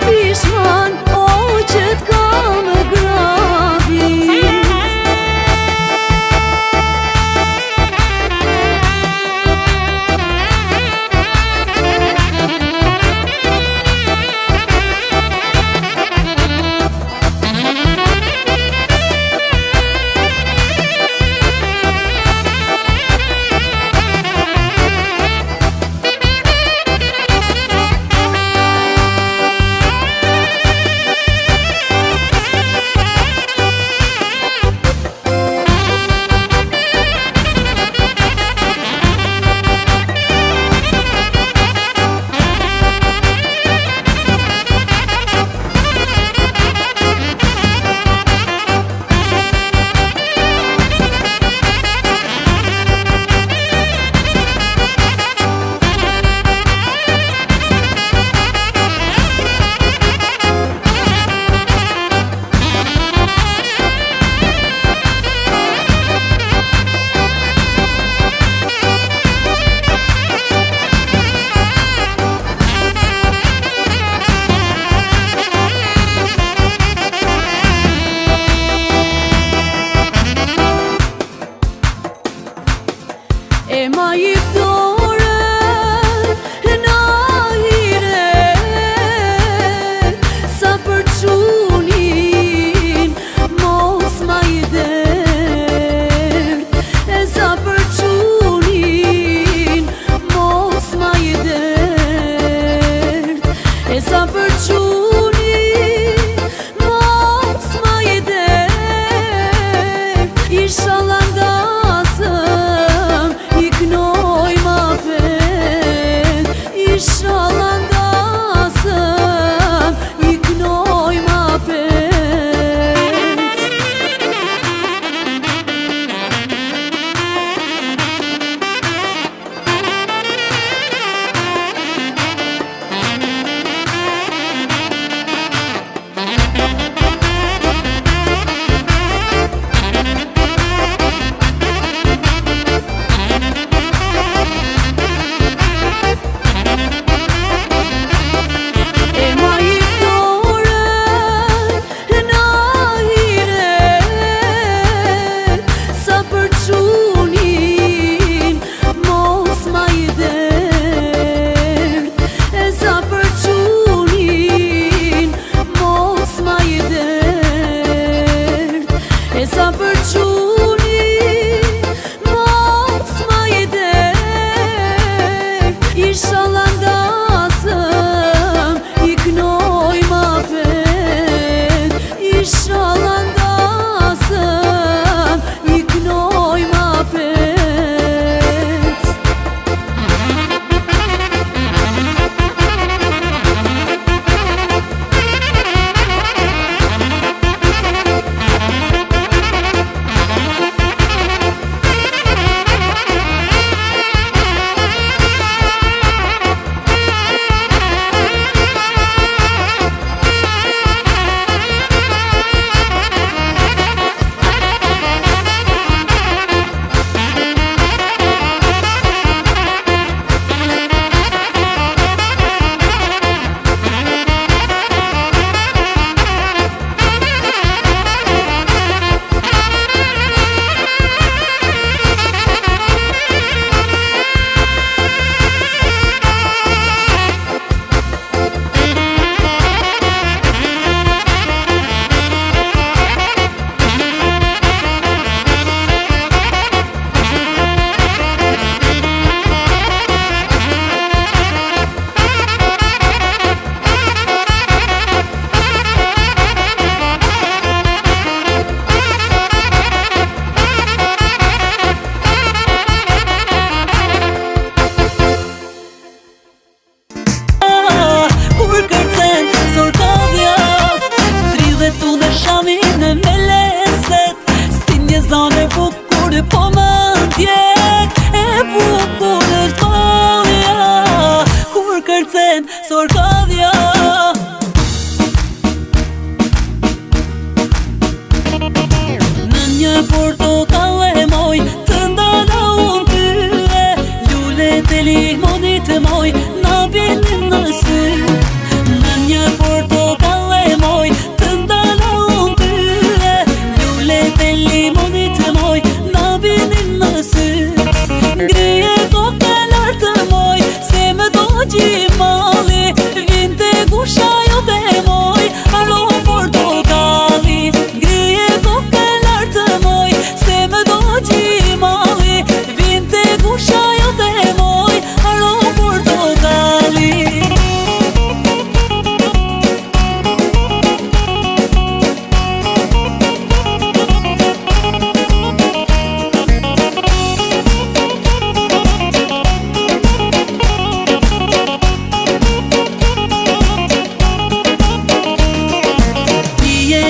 pishman, o që t'kam gravi. E ma i dore në ahire, sa për qunin mos ma i dert. E sa për qunin mos ma i dert. E sa për qunin mos ma i dert. Inshallah knoj ma pen, inshallah ndasëm, I knoj ma pen.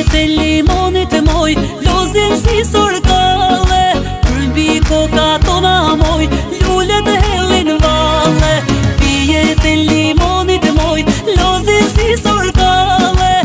Pijet e limonit moj, lozin si sorkale, mbi koka tona moj, lullet hellin valle. Pijet e limonit moj, lozin si sorkale,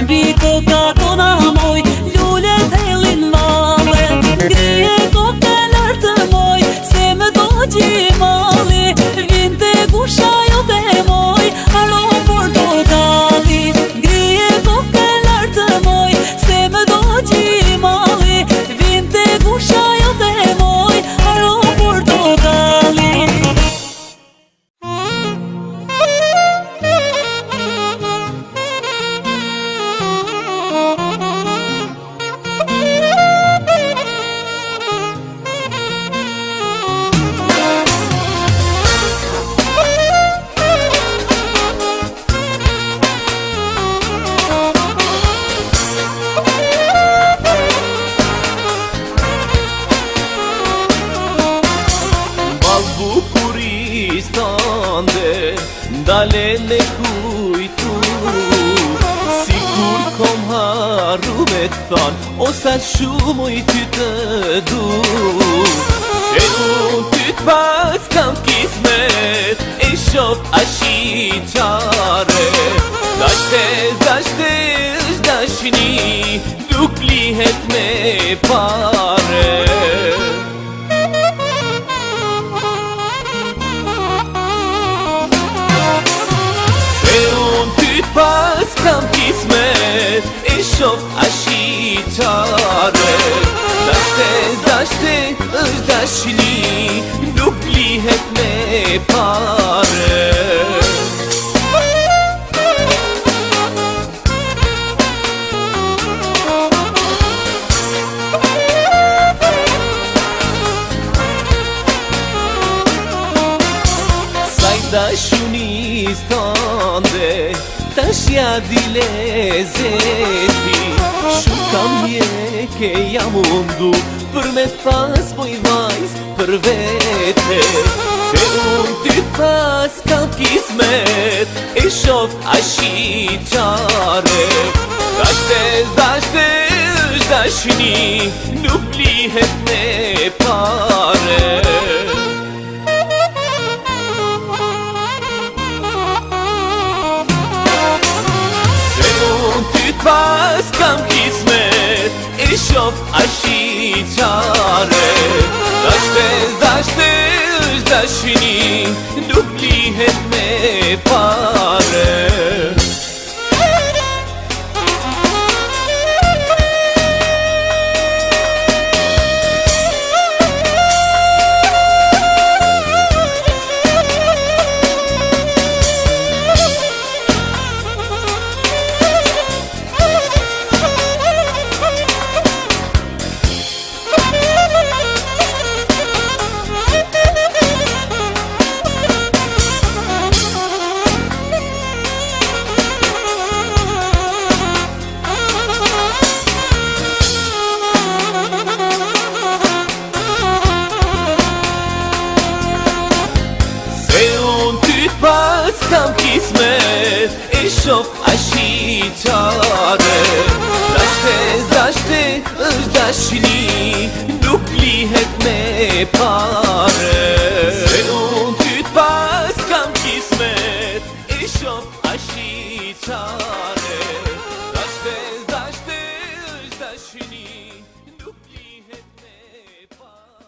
mbi koka tona moj, lullet hellin valle. Grije koka lartë moj, se më do gjimali, vinte gusha jote moj, alo portokalli. Grije koka lartë moj, se më do gjimali, vinte gusha jote moj, alo portokalli. Dale me kujtu, si kur kom harru me t'than, o sa shumë i ty të du. Se unë ty t'pas kam kismet, e shof ashi qare. Dashtes dashni, nuk lihet me pare. Pas kam kismet, e shof ashi qare. Dashtes është dashni, nuk lihet me pare. Saj dashunis tënde, tash ja di lezeti, shumë kam ke jam mundu, për me t'pas moj vajz për vete. Se unë ty t'pas kam kismet, e shof ashi qare. Dashtes dashni, nuk lihet me pare. Pas kam kismet, e shof ashi qare. Dashtes dashni, nuk lihet me pare. Kam kismet, e shof ashi qare. Dashtes është dashni, nuk lihet me pare. Se unë ty t'pas kam kismet, e shof ashi qare. Dashtes është dashni, nuk lihet me pare.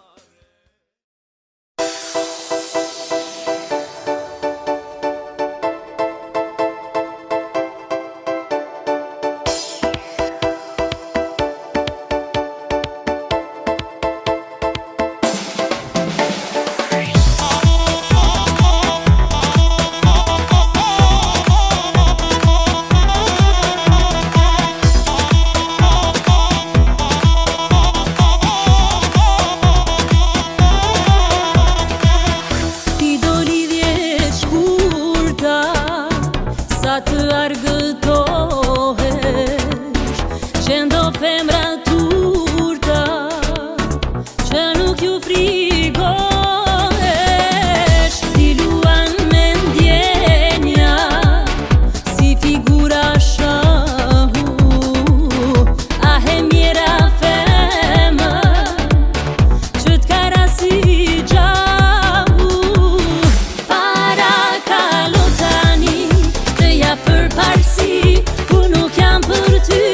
përparësi, ku nuk jam për ty.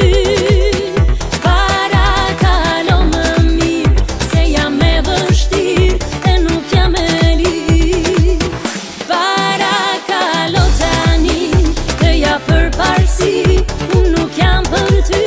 Para kalo më mirë, se jam e vështirë, e nuk jam e lirë. Para kalo tani, të ja përparësi, ku nuk jam për ty.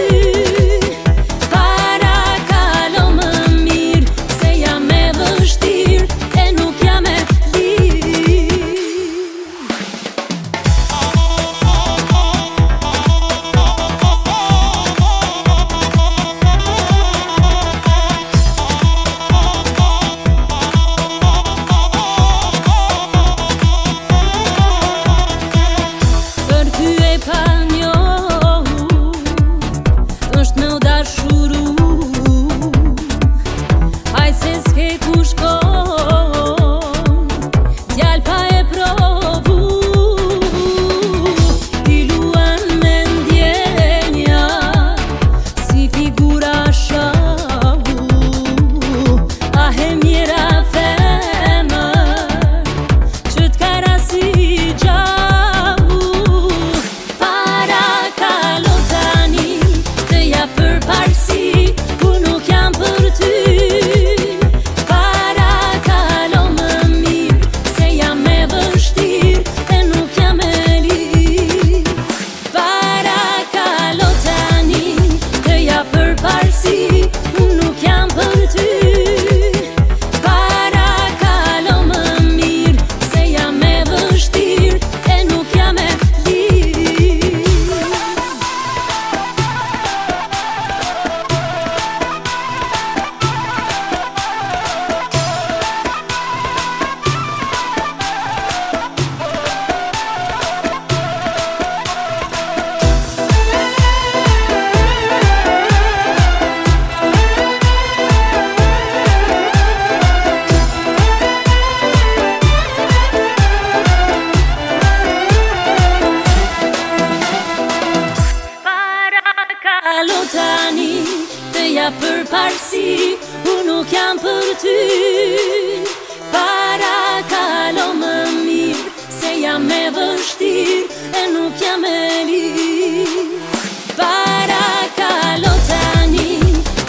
Kalo tani, të ja përparësi, u nuk jam për ty. Para kalo më mirë, se jam e vështirë, e nuk jam e lirë. Para kalo tani,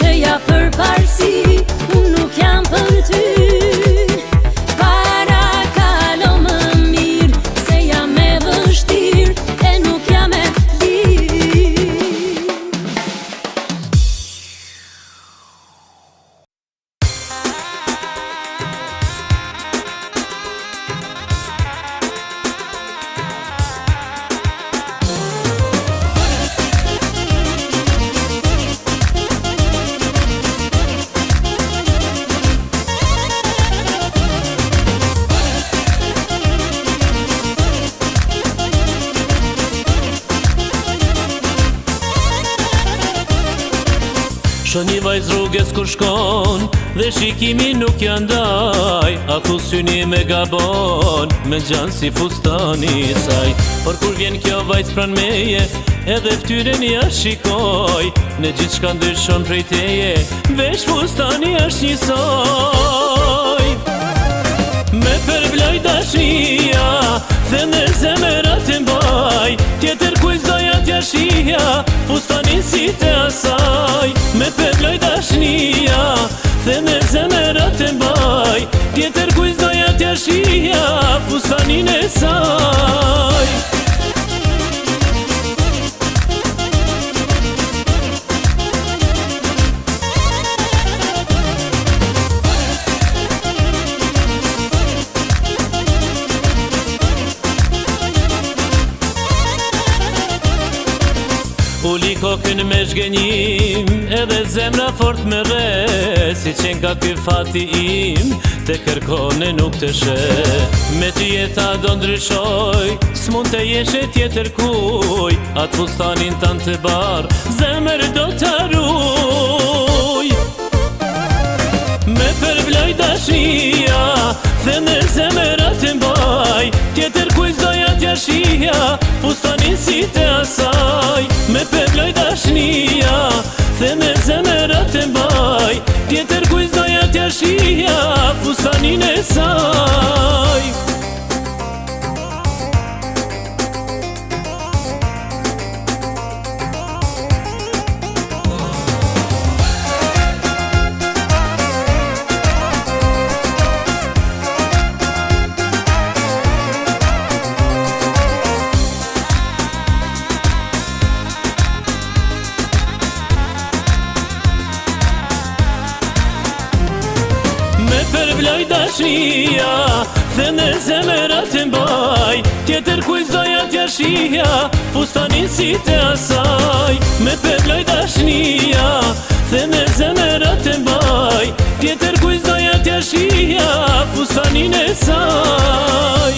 të ja përparësi, u nuk jam për ty. Para kalo më mirë, se jam e vështirë, e nuk jam e lirë. Shë një vajz rrugës kur shkon, dhe shikimi nuk janë ndaj, a thu syni me gabon, me gjanë si fustani saj. Por kur vjen kjo vajz pran meje, edhe ftyren ja shikoj, në gjithë shka ndryshon prej teje, veç fustani është njësoj. Me përbloj dashnia, dhe në zemërat e mbaj, tjetër kujt doja t'ja shihja, fustanin si te asaj. Me përbloj dashnia, dhe në zemërat e mbaj, tjetër kujt doja t'ja shihja, fustanin e saj. Uli kokën me shgënjim, edhe zemra fort me re, si qenë ka ky fati im, te kërkone nuk të she. Me ty jeta do ndryshoj, s'mund të jeshe tjetër kuj, atë fustanin tanë të bar, zemër do të ruj. Me përbloj dashnia, dhe në zemërat e mbaj, tjetër kujt doja t'ja shihja, fustanin si te asaj. Me përbloj dashnia, dhe në zemërat e mbaj, tjetër kujt doja t'ja shihja, fustanin e saj. dashnia, dhe me zemrat e mbaj, tjetër kujt doja t'ja shija, fustanin si te asaj. Me peploj dashnia, dhe me zemrat e mbaj, tjetër kujt doja t'ja shija, fustanin e saj.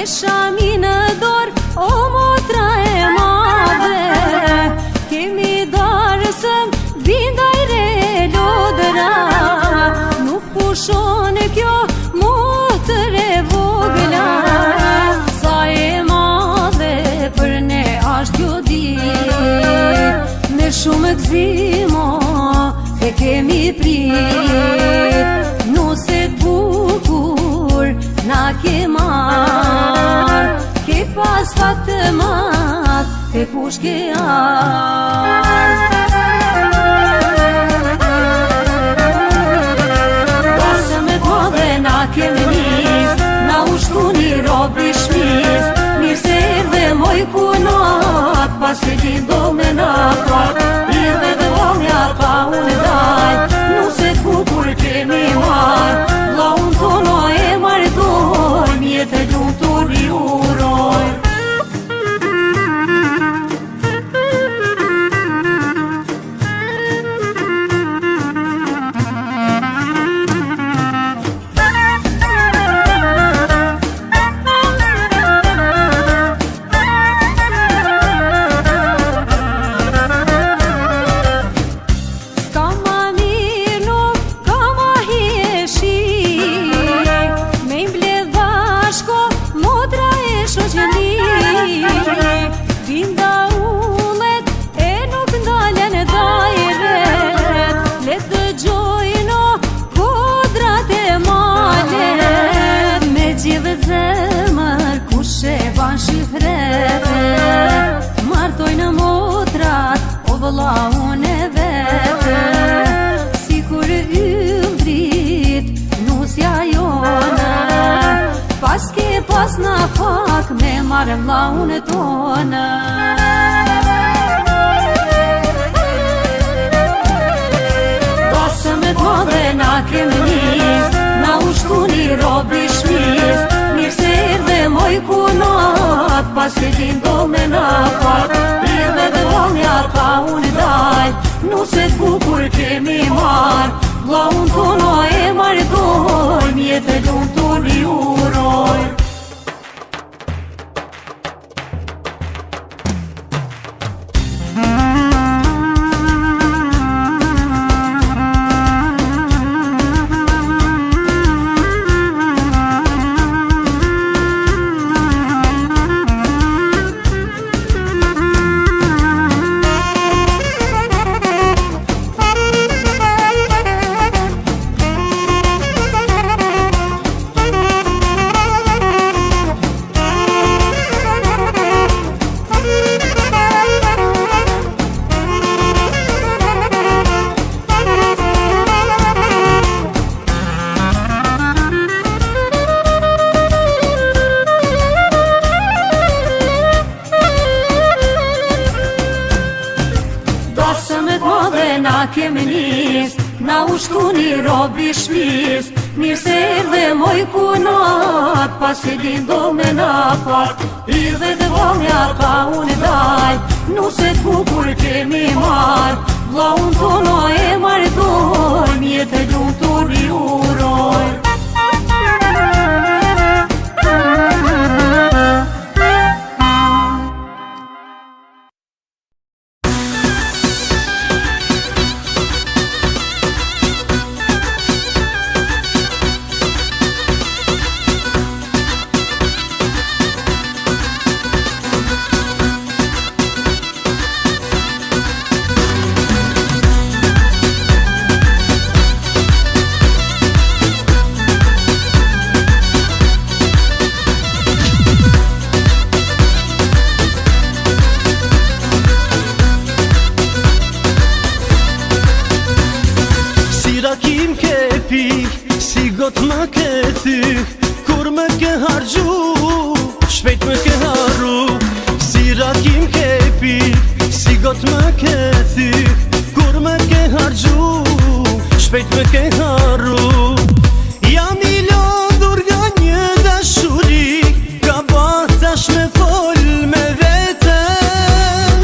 Shami në dorë, o motra e madhe, kemi darësëm, bindaj re lodëra, nuk pushon e kjo motër e vogla, sa e madhe për ne ashtë kjo dit, me shumë gzimo e kemi prit, nuset bukur na ke marrë, ke pas fat të mat, ke kush ke ardhë. Pasë me kodhe na kemi nis, na ushtu një robi shmis, mirë se erdhe moj kunat, pas që gjithdo me na fat, erdhe dhe vonja pa unë daj, nuset bukur kemi marrë, la unë tono e martoj, mjetë e lutur i uroj. Binda ullet e nuk ndalen e dajret, le të gjojno kodrat e malet, me gjithë zemër kushe ban shifrete, martojnë motrat o vëlla unë e vete, si kur yndrit nusja jone, pas ke pas na fak me marrë vlla unë tonë. Pasë me t'madhe na kemi nis, na ushtu një robi shmis, mirë se erdhe moj kunat, pas që gjithdo me na fak, erdhe dhe vonja pa unë daj, nuset bukur kemi marrë, vlla unë tono e martoj, mjetë e lutur i uroj. Na kemi nis, na ushtu një robi shmis, mirë se erdhe moj kunat, pas që lindo me na fat, erdhe dhe vonja pa unë daj, nuset bukur kemi marrë, vlla unë tono e martoj, mjetë e lutur i uroj. got më ke thyk, kur më ke hargju, shpejt më ke harru. Jam I lodhur nga një dashuri, ka ba tash me fol me veten.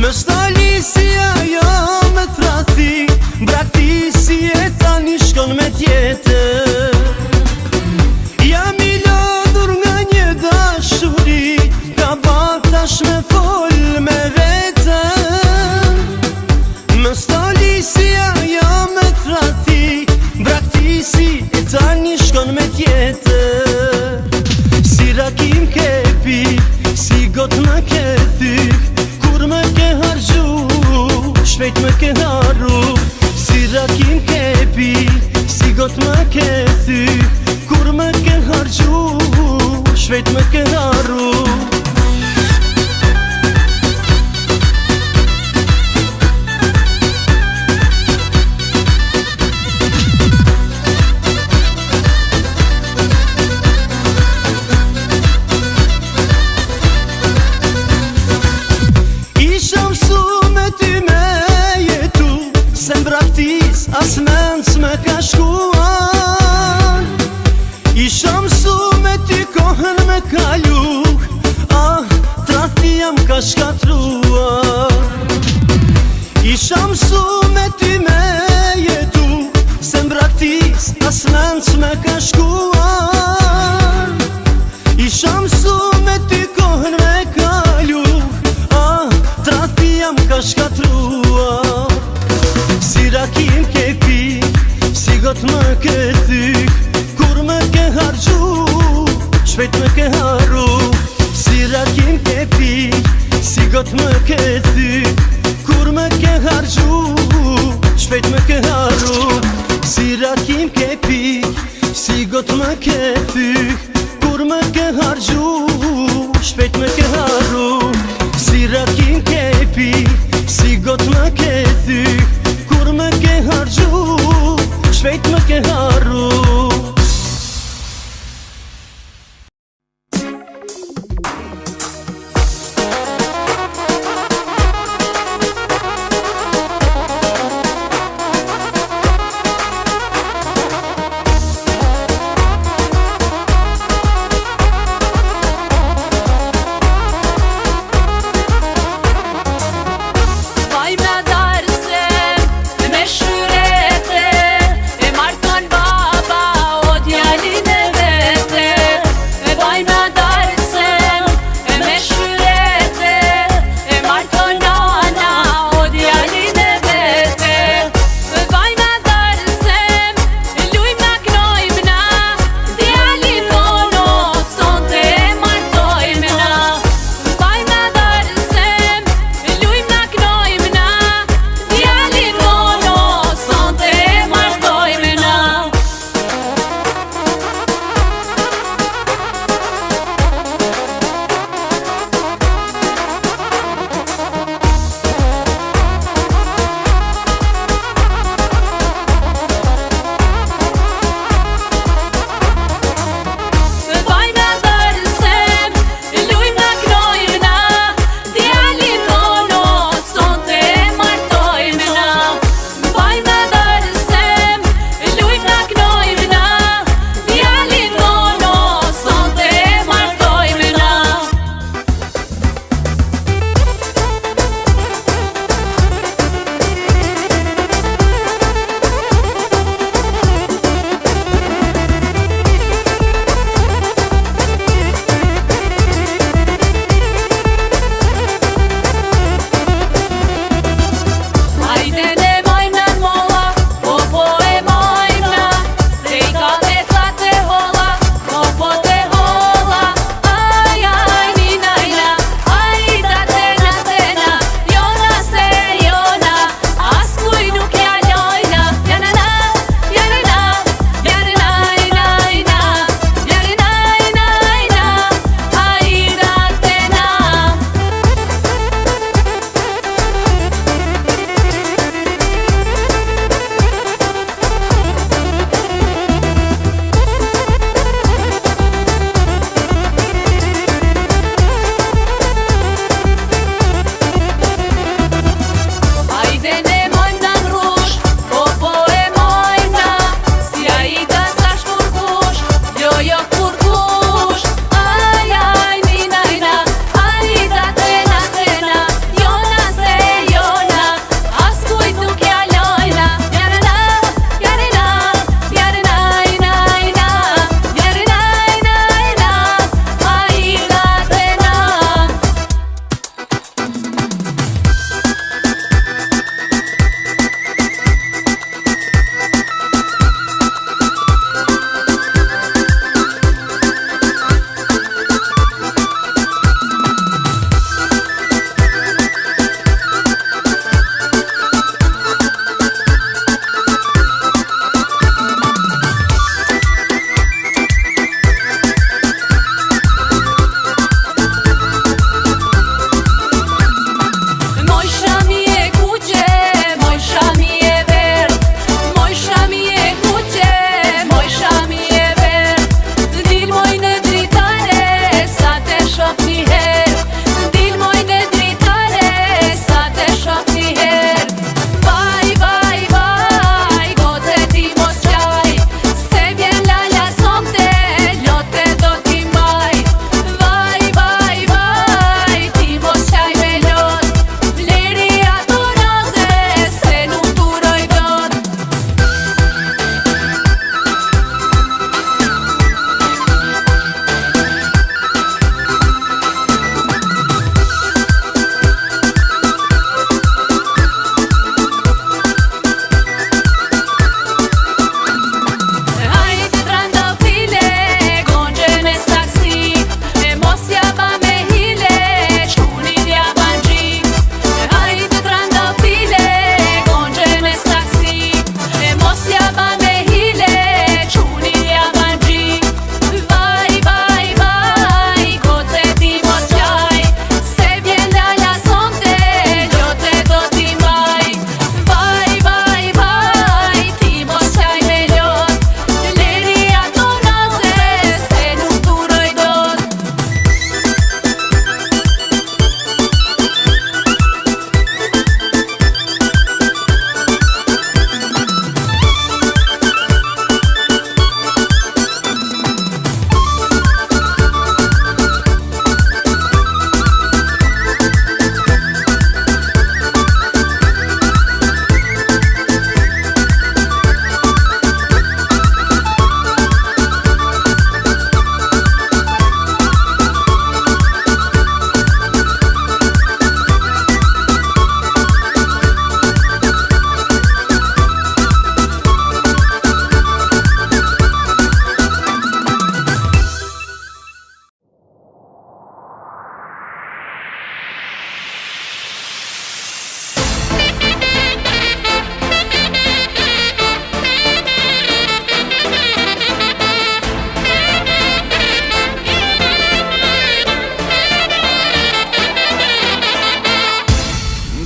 Më stali si ajo më thrathi, brakti si e tani shkon me tjetër. Jam I lodhur nga një dashuri, ka ba tash me fol me veten. Më stali si ajo më thrathi, brakti si e tani shkon me tjetër. Si rakim ke pi, si got më ke thyk, kur më ke hargju, shpejt më ke harru. Si rakim ke pi, si got më ke thyk, kur më ke hargju, shpejt më ke harru. As men s'me ka shkuan, isha mësu me ty kohën me kalu, trathi jam ka shkatruar. Isha mësu me ty me jetu, se mbraktis as men s'me ka shkuan. Isha mësu me ty kohën me kalu, trathi jam ka shkatruar. Si rakim ke pi, si got më ke thyk, kur më ke hargju, shpejt më ke harru. Si rakim ke pi, si got më ke thyk, kur më ke hargju, shpejt më ke harru. Si rakim ke pi, si got më ke thyk, kur më ke hargju, shpejt më ke harru. Si rakim ke pi, si got më ke thyk, kur më ke hargju, shpejt më ke harru.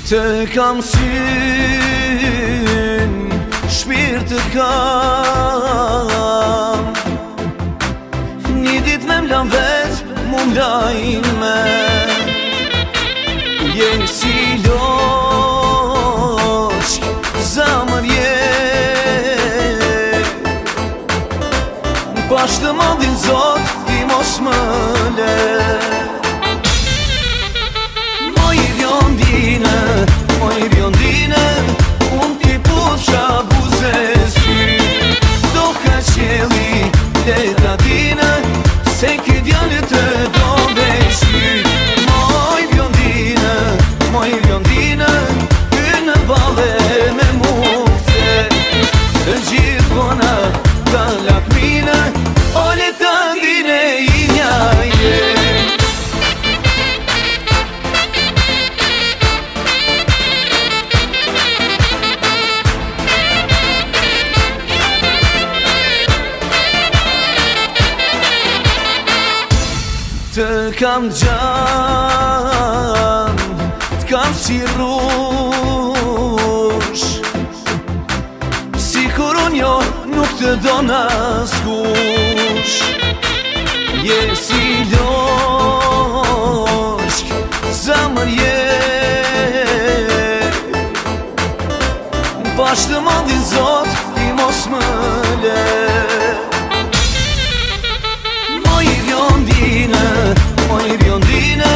Të kam syn, shpirt të kam. Një dit me m'lan vet, mu m'lajn me. Je si loqk, zamër je. Bashkë të madhin zot, ti mos më le. Moj bjondine, unë ti pusha buze sy. Do ka qeli, leta dine, se ki djallë të do veshty. Moj bjondine, ty në vale me mufte. Të gjithë bona, ka lakmine, o leta dine i njaje. Të kam gjan, të kam si rrush. Si kur unë jo nuk të do naskush. Je si loqk, zamër je. Bashkë të madhin zot, ti mos më le. Moj bjondine,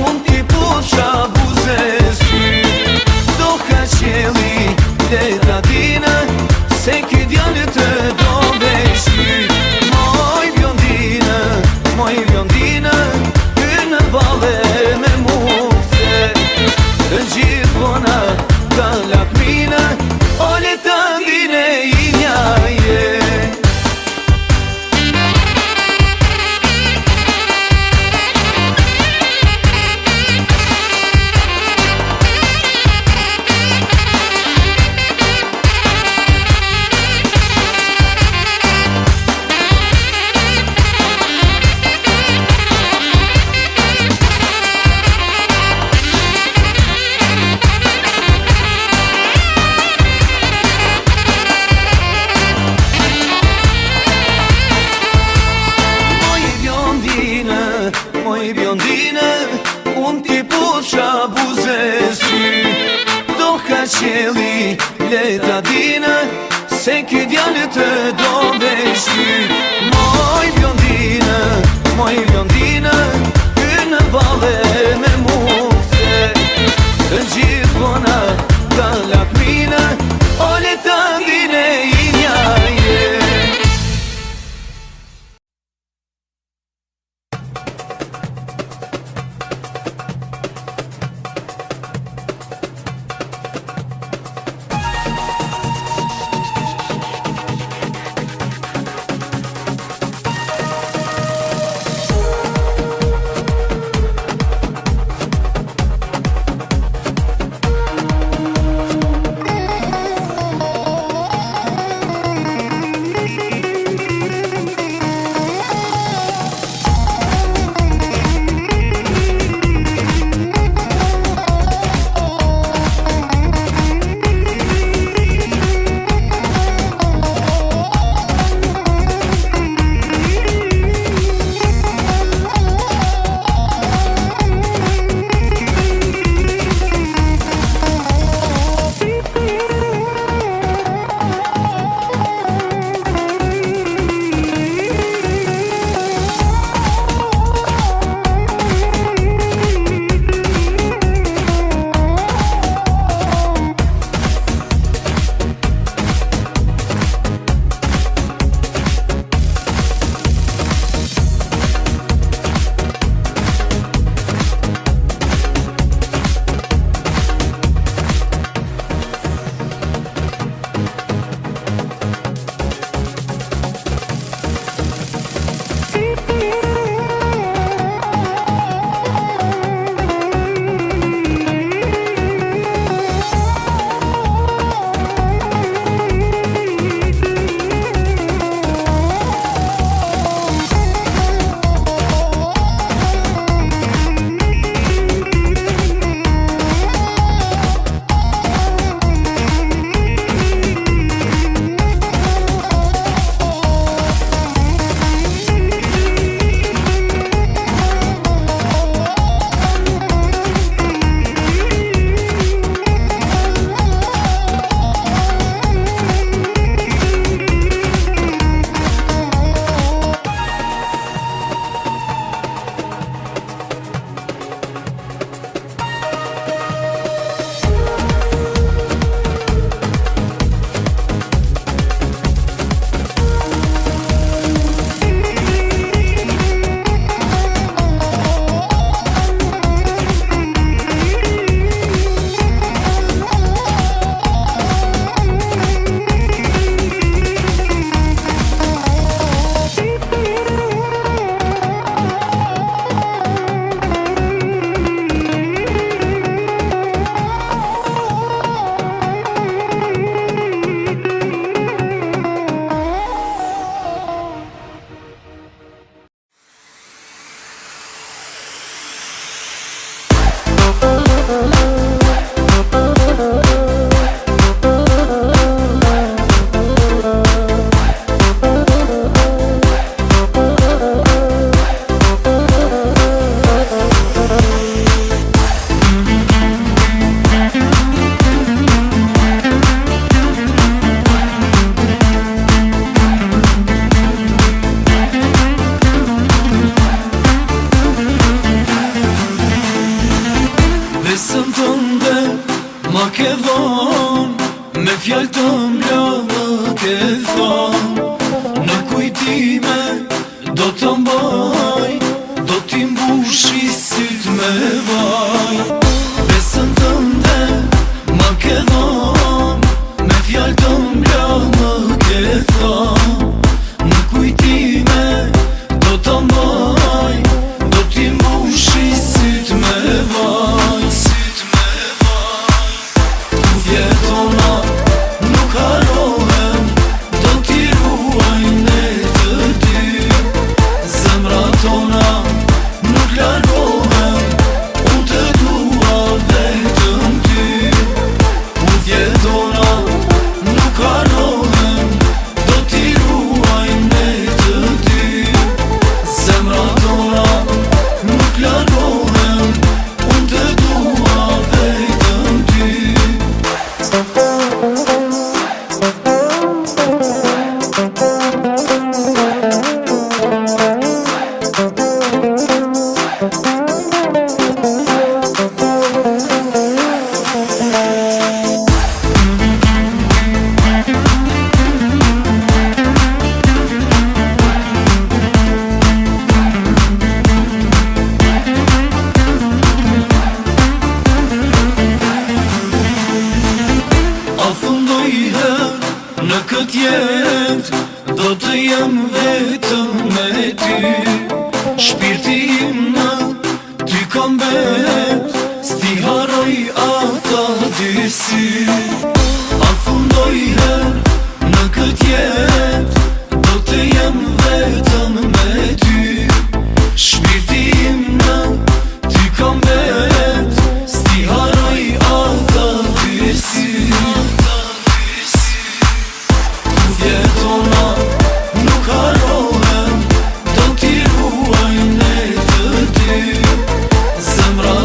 unë ti pusha buze sy. Do ka qeli, leta dine, se ki djallë të do veshty. Moj bjondine, ty në vale me mufte. Të gjithë bona, ka lakmine, o leta dine i njaje. Moj bjondine, unë ti pusha buze sy. Do ka qeli, leta dine, se ki djallë të do veshty. Moj bjondine, ty në vale me mufte. Të gjithë bona, ka lakmine, o leta dine i njaje. Besën tënde ma ke dhon, me fjallë të mbla më ke thon. Në kujtime do të mbaj, do t'i mbushi syt me vaj. Besën tënde ma ke dhon, me fjallë të mbla më ke thon. Në kujtime do të mbaj, do t'i mbushi syt me vaj. Vjetona nuk harohem, do t'i ruajnë të ty. Zemra tona nuk largohem, unë të dua vetëm ty. Vjetona nuk harohem, do t'i ruajnë të ty. Zemra tona nuk largohem, unë të dua vetëm ty. Në këtë jetë do të jem vetëm me ty. Shpirti im në ty kam bet, s'ti haroj ata dy sy. A fundoj her në këtë jetë do të jem vetëm me ty. Shpirti im në ty kam bet, s'ti haroj ata dy sy. Vjetona nuk harohem, do t'i ruajnë të ty. Zemra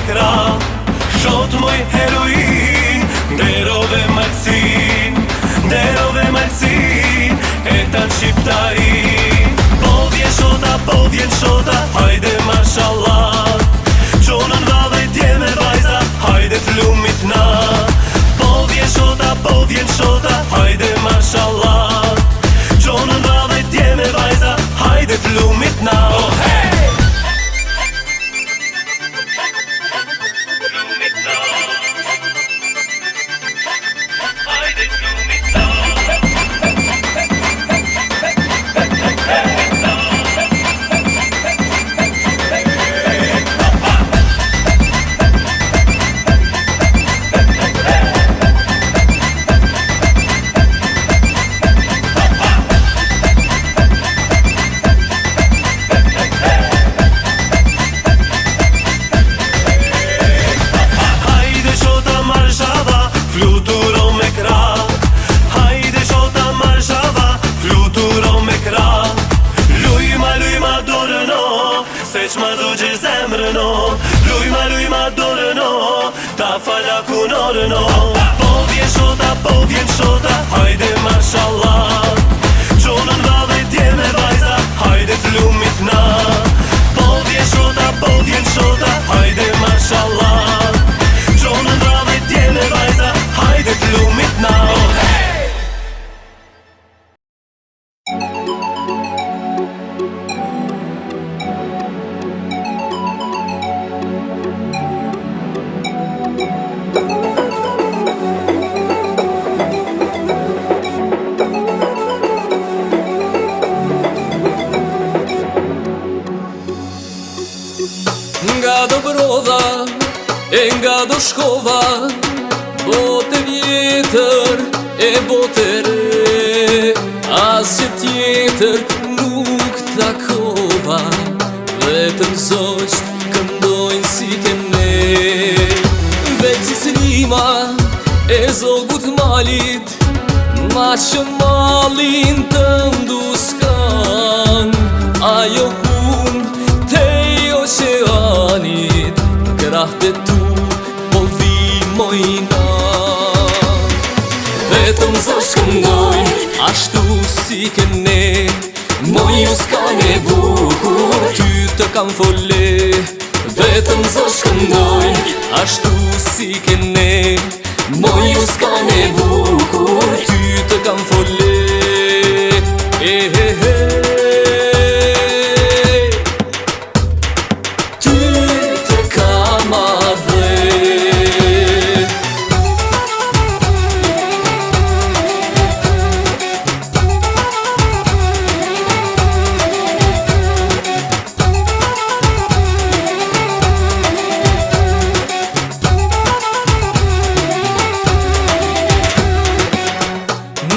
krah, shot moj heroin, derove malsin, e tanë shqiptarin. Po vjen shota, hajde mashallah, qonën vave tje me vajza, hajde t'lumit na. Po vjen shota, hajde mashallah, qonën vave tje me vajza, hajde t'lumit na. Oh hey! Qma du gjë zemrëno, lujma dorëno, ta fala kunorëno. Po vjen shota, hajde mashallah, qonën vave tje me vajza, hajde t'lumit na. Po vjen shota, hajde mashallah, qonën vave tje me vajza, hajde t'lumit na. Oh hey! Nga do brodha, e nga do shkova, bote vjetër e bote re. Asgjë tjetër nuk takova, vetëm zogjt këndojnë si kene. Veçis rima e zogut malit, ma që malin të nduskan. Ajo oceanit, krahte tu po vi mojna. Vetëm zosh këndoj, ashtu si kene, moju s'kan e bukur, ty të kam fole. Vetëm zosh këndoj, ashtu si kene, moju s'kan e bukur, ty të kam fole.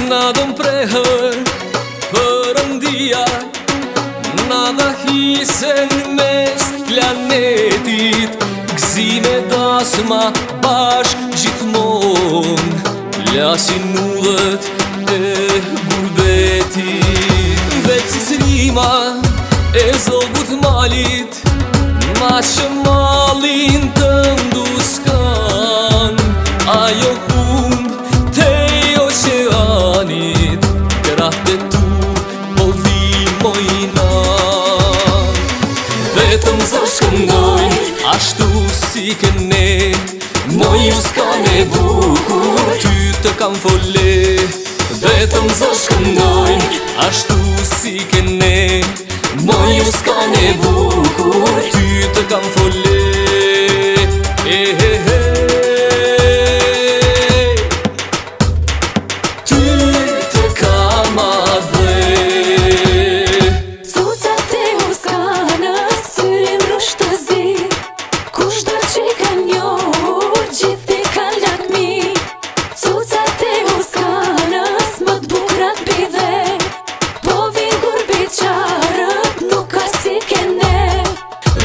Na dëm prehër përëndia, na dha hisen mes planetit, gzime dasma bashk gjithmon, lasin udhët e gurbetit. Veçis rima e zogut malit, ma që malin të nduskan. Ajo krahte tu po vi mojna. Vetëm zosh këndoj, ashtu si kene, moju s'kan e bukur, ty të kam fole. Vetëm zosh këndoj, ashtu si kene, moju s'kan e bukur, ty të kam fole.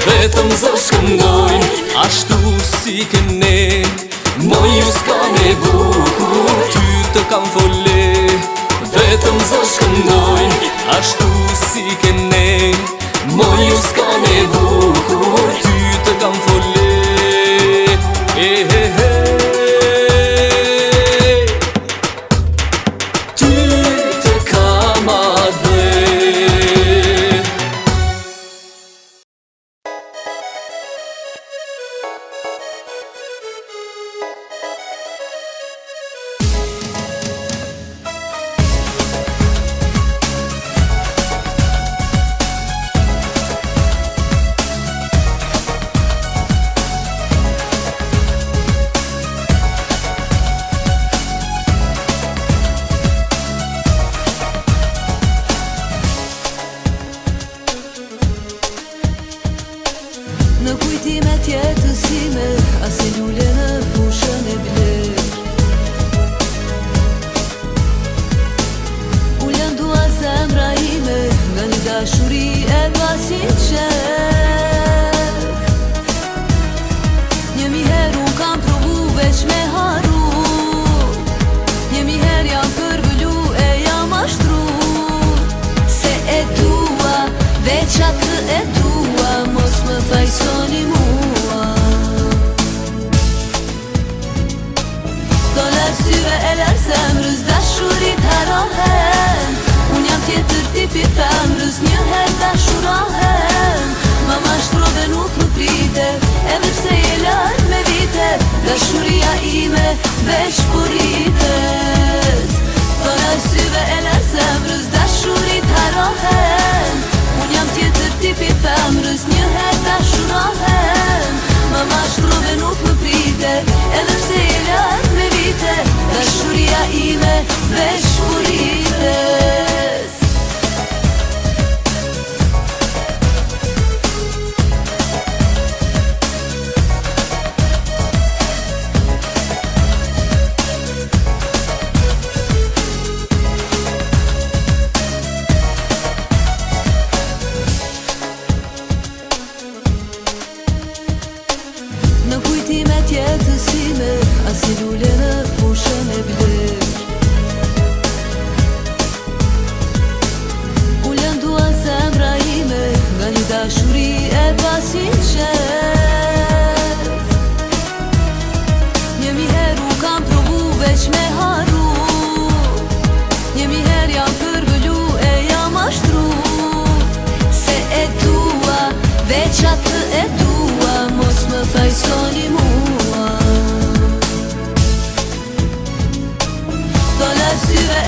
Vetëm zosh këndoj, ashtu si kene, moju s'kan e bukur, ty të kam fole. Vetëm zosh këndoj, ashtu si kene, moju s'kan e bukur, ty të kam fole.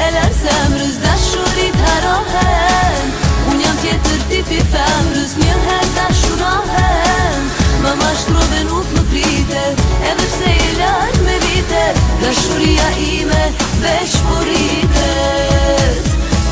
e lërë zemrës, dashurit harohen. Unë jam tjetër tipi femrës, njëherë dashurahen. Më mashtrove nuk më pritet, edhe pse e lartë me vite, dashuria ime veç po rritet.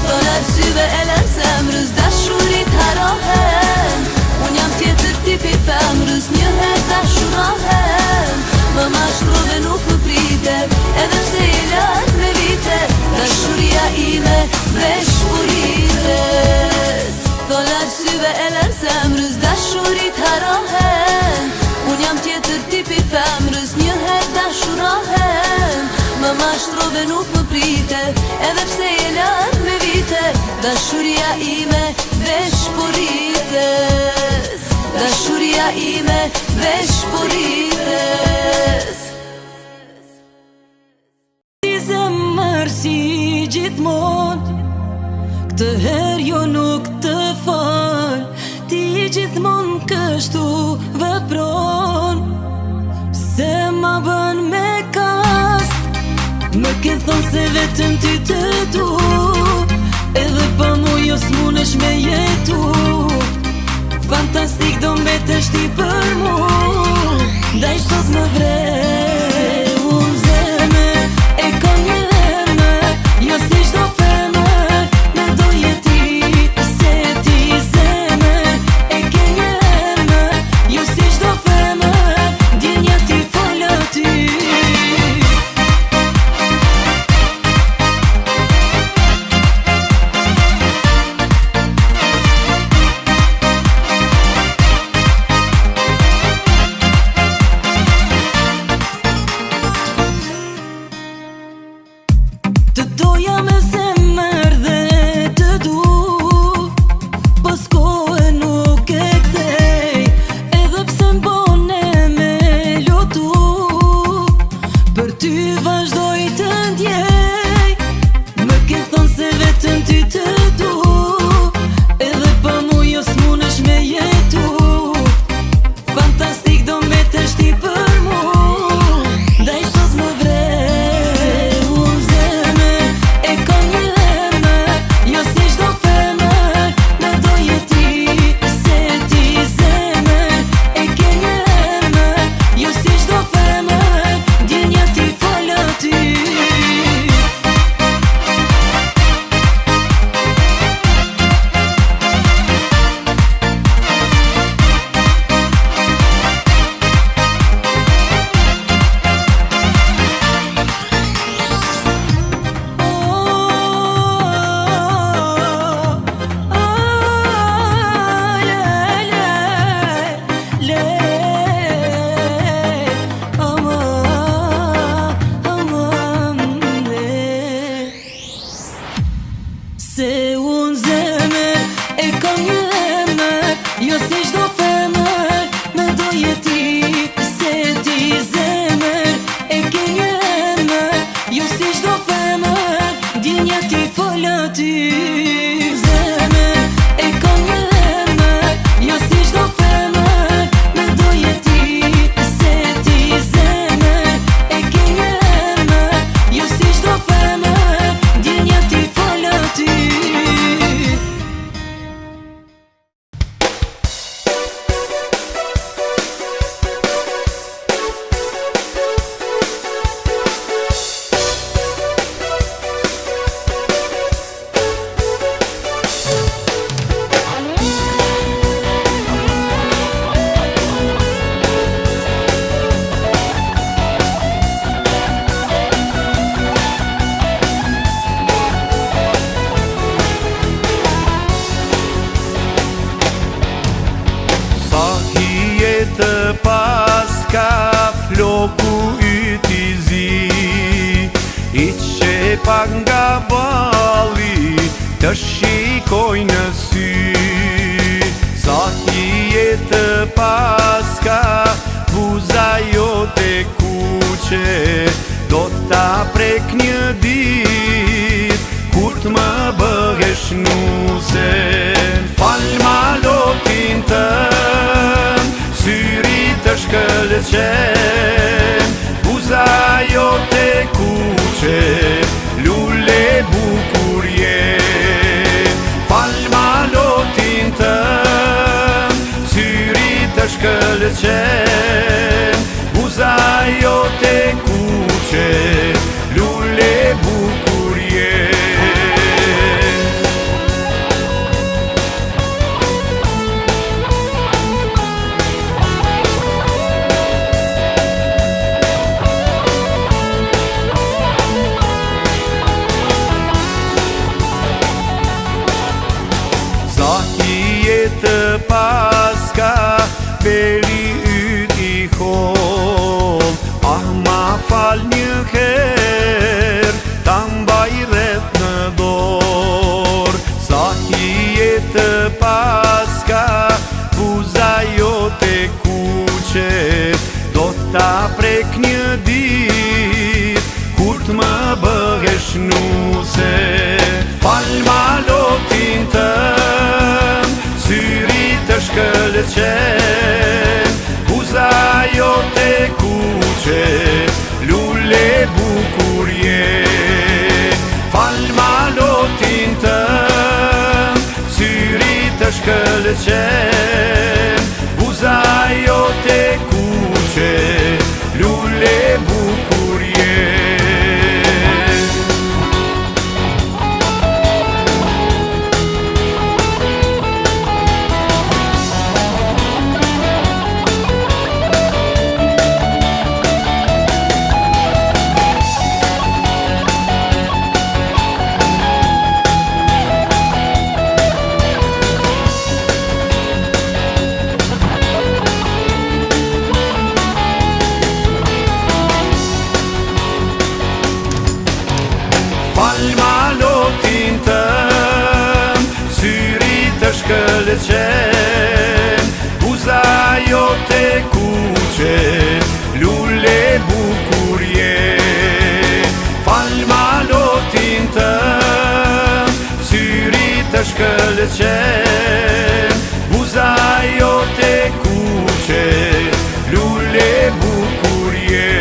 Do lërë syve e lërë zemrës, dashurit harohen. Unë jam tjetër tipi femrës, njëherë dashurahen. Më mashtrove nuk më pritet, edhe pse e lartë me vite, dashuria ime veç po rritet. Do lërë syve e lërë zemrës, dashurit harohen. Unë jam tjetër tipi femrës, njëherë dashurahen. Më mashtrove nuk më pritet, edhe pse e lartë me vite, dashuria ime veç po rritet. Dashuria ime veç po rritet. Ti zemër si gjithmon, këtë herë jo nuk të fal. Ti gjithmon kështu vepron, se ma bën me kast. Më ke thonë se vetëm ty të du, edhe pa mu jo s'munesh me jetu. Fantastik do mbetesh ti për mu, ndaj sot më vrej. Se unë zemër e kam një emër, jo si çdo femër, me do jeti. Se ti zemër e ke një emër, jo si çdo femër, djenja ti fal aty. Të doja me zemër dhe të du, po s'kohë nuk e kthej, edhe pse m'bone me lotu. Për ty vazhdoj të ndjej, më ke thonë se vetëm ty të du, edhe pa mu jo s'munesh me jetu. Fantastik do mbetesh ti për mu, ndaj sot më vrej. Se unë zemër e kam një emër, jo si çdo femër, me do jeti. Se ti zemër e ke një emër, jo si çdo femër, djenja ti fal aty. Se unë zemër e kam një emër, jo si çdo femër, me do jeti. Se ti zemër e ke një emër, jo si çdo femër, djenja ti fal aty. Zemër e kam një emër, jo si çdo femër, me do jeti. Se ti zemër e ke një emër, jo si çdo femër, djenja ti fal aty. Të pas ka floku yti zi, i që pak nga balli të shikoj në sy. Sa ti jetë pas ka buza jote kuqe, do ta prek një dit kur t'më bëhesh nuse. Fal malotin tëm, syri të shkëlqen, buza jote kuqe, lule bu jetë paska beri yt I hol. Ah, ma fal një her, ta mbaj rreth në dor. Sa hi jetë paska, buza jote kuqet, do ta prek një dit, kur t'më bëhesh nuse. Fal malotin tëm, syri të shkëlqen, buza jote kuqet, lule bukur je. Fal malotin tëm, syri të shkëlqen, buza jote kuqet, lule bukur je. Fal malotin tëm, syri të shkëlqen, buza jote kuqet, lule bukur je. Fal malotin tëm, syri të shkëlqen, buza jote kuqet, lule bukur je.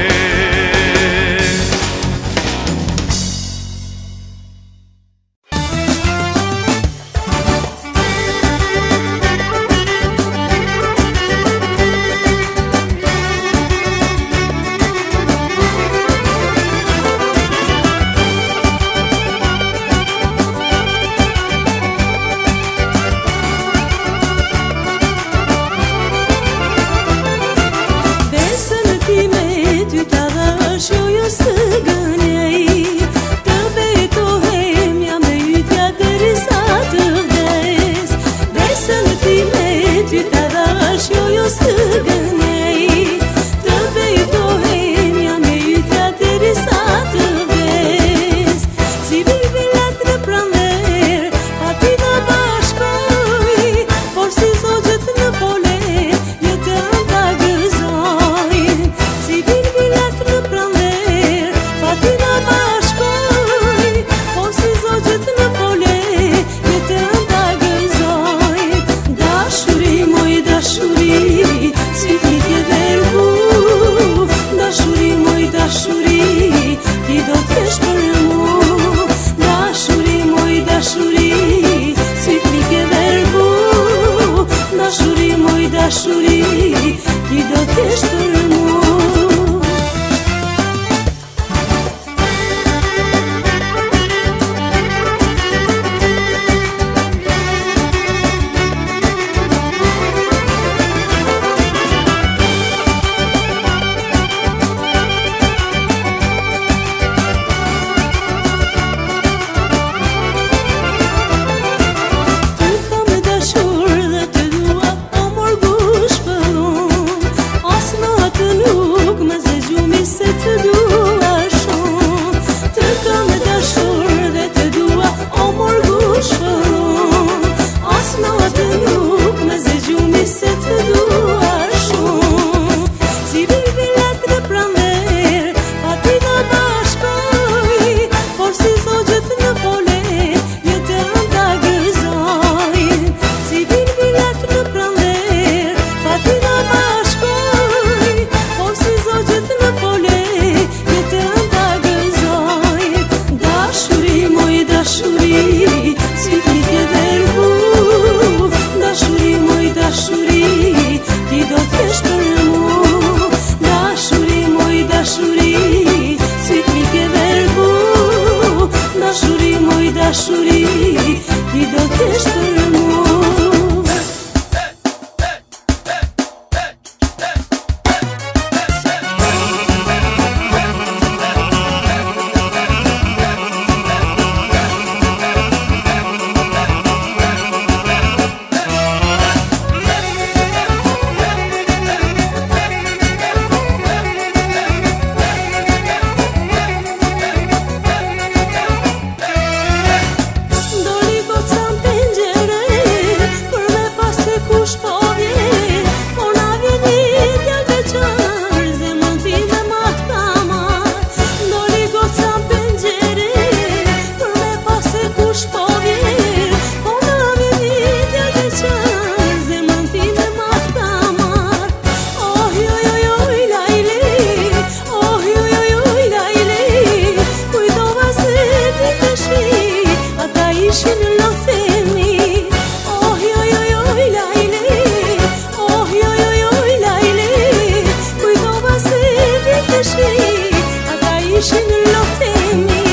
ishin lotemi.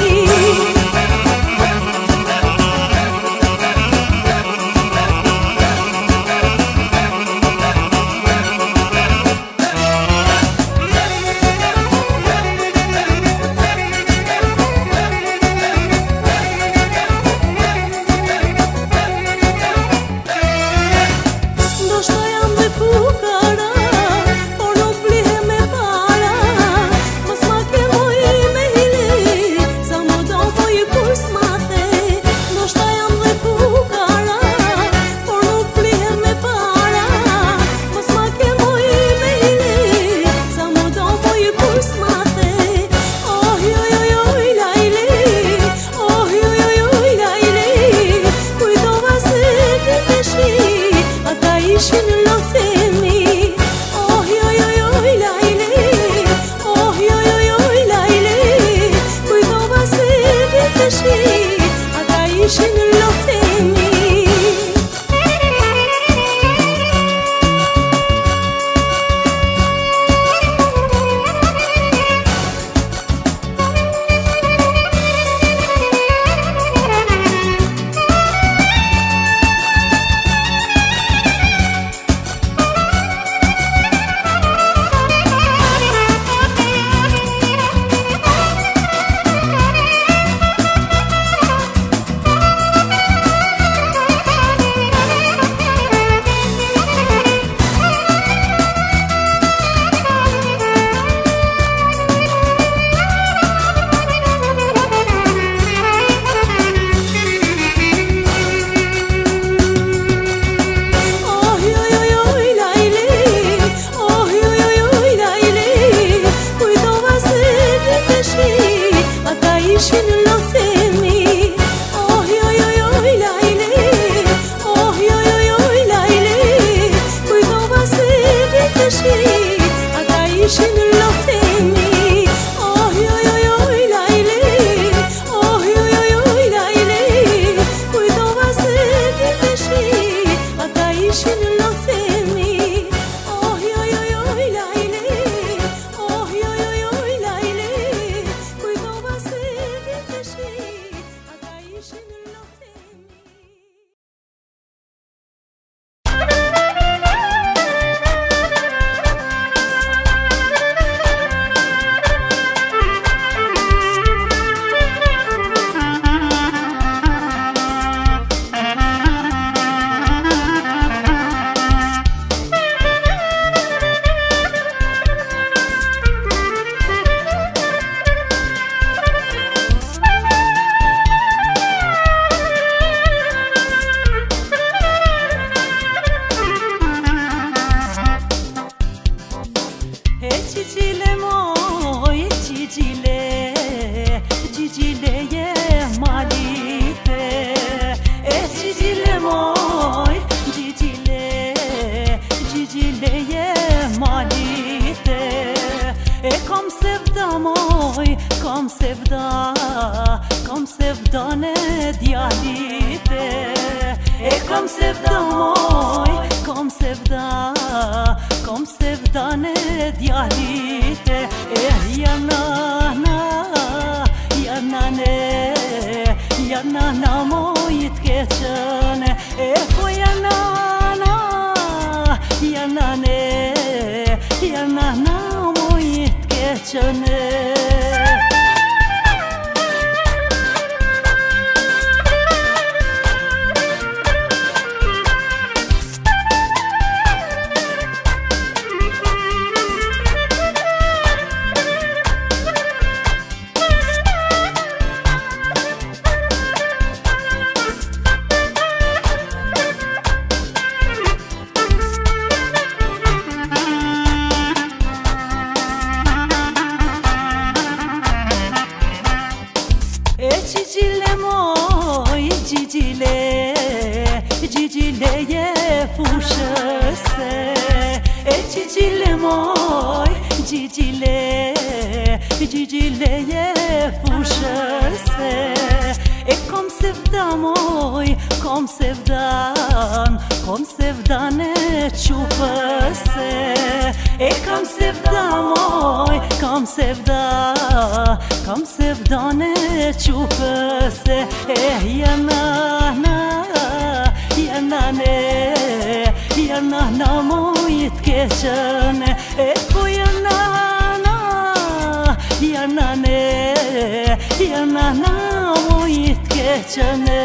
Kom sevda në djalite E kom sevda moj Kom sevda në djalite E janana moj t'keqene E po janana moj t'keqene Gjile je fushëse E gjile moj Gjile je fushëse E kom sevda moj Kom Kom sevdane qupëse E kam sevda moj, kam sevdane qupëse Janana moj t'keqëne po Janana moj t'keqëne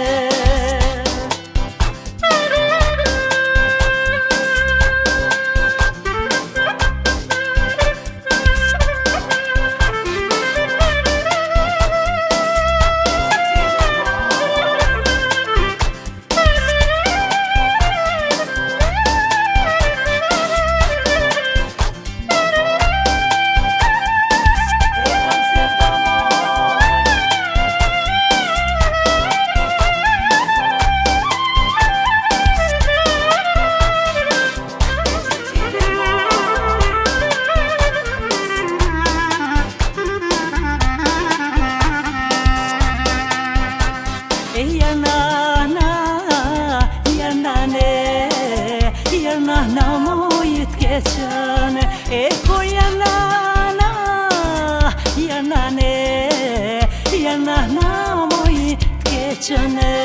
Janana moj t'keqëne po Janana moj t'keqëne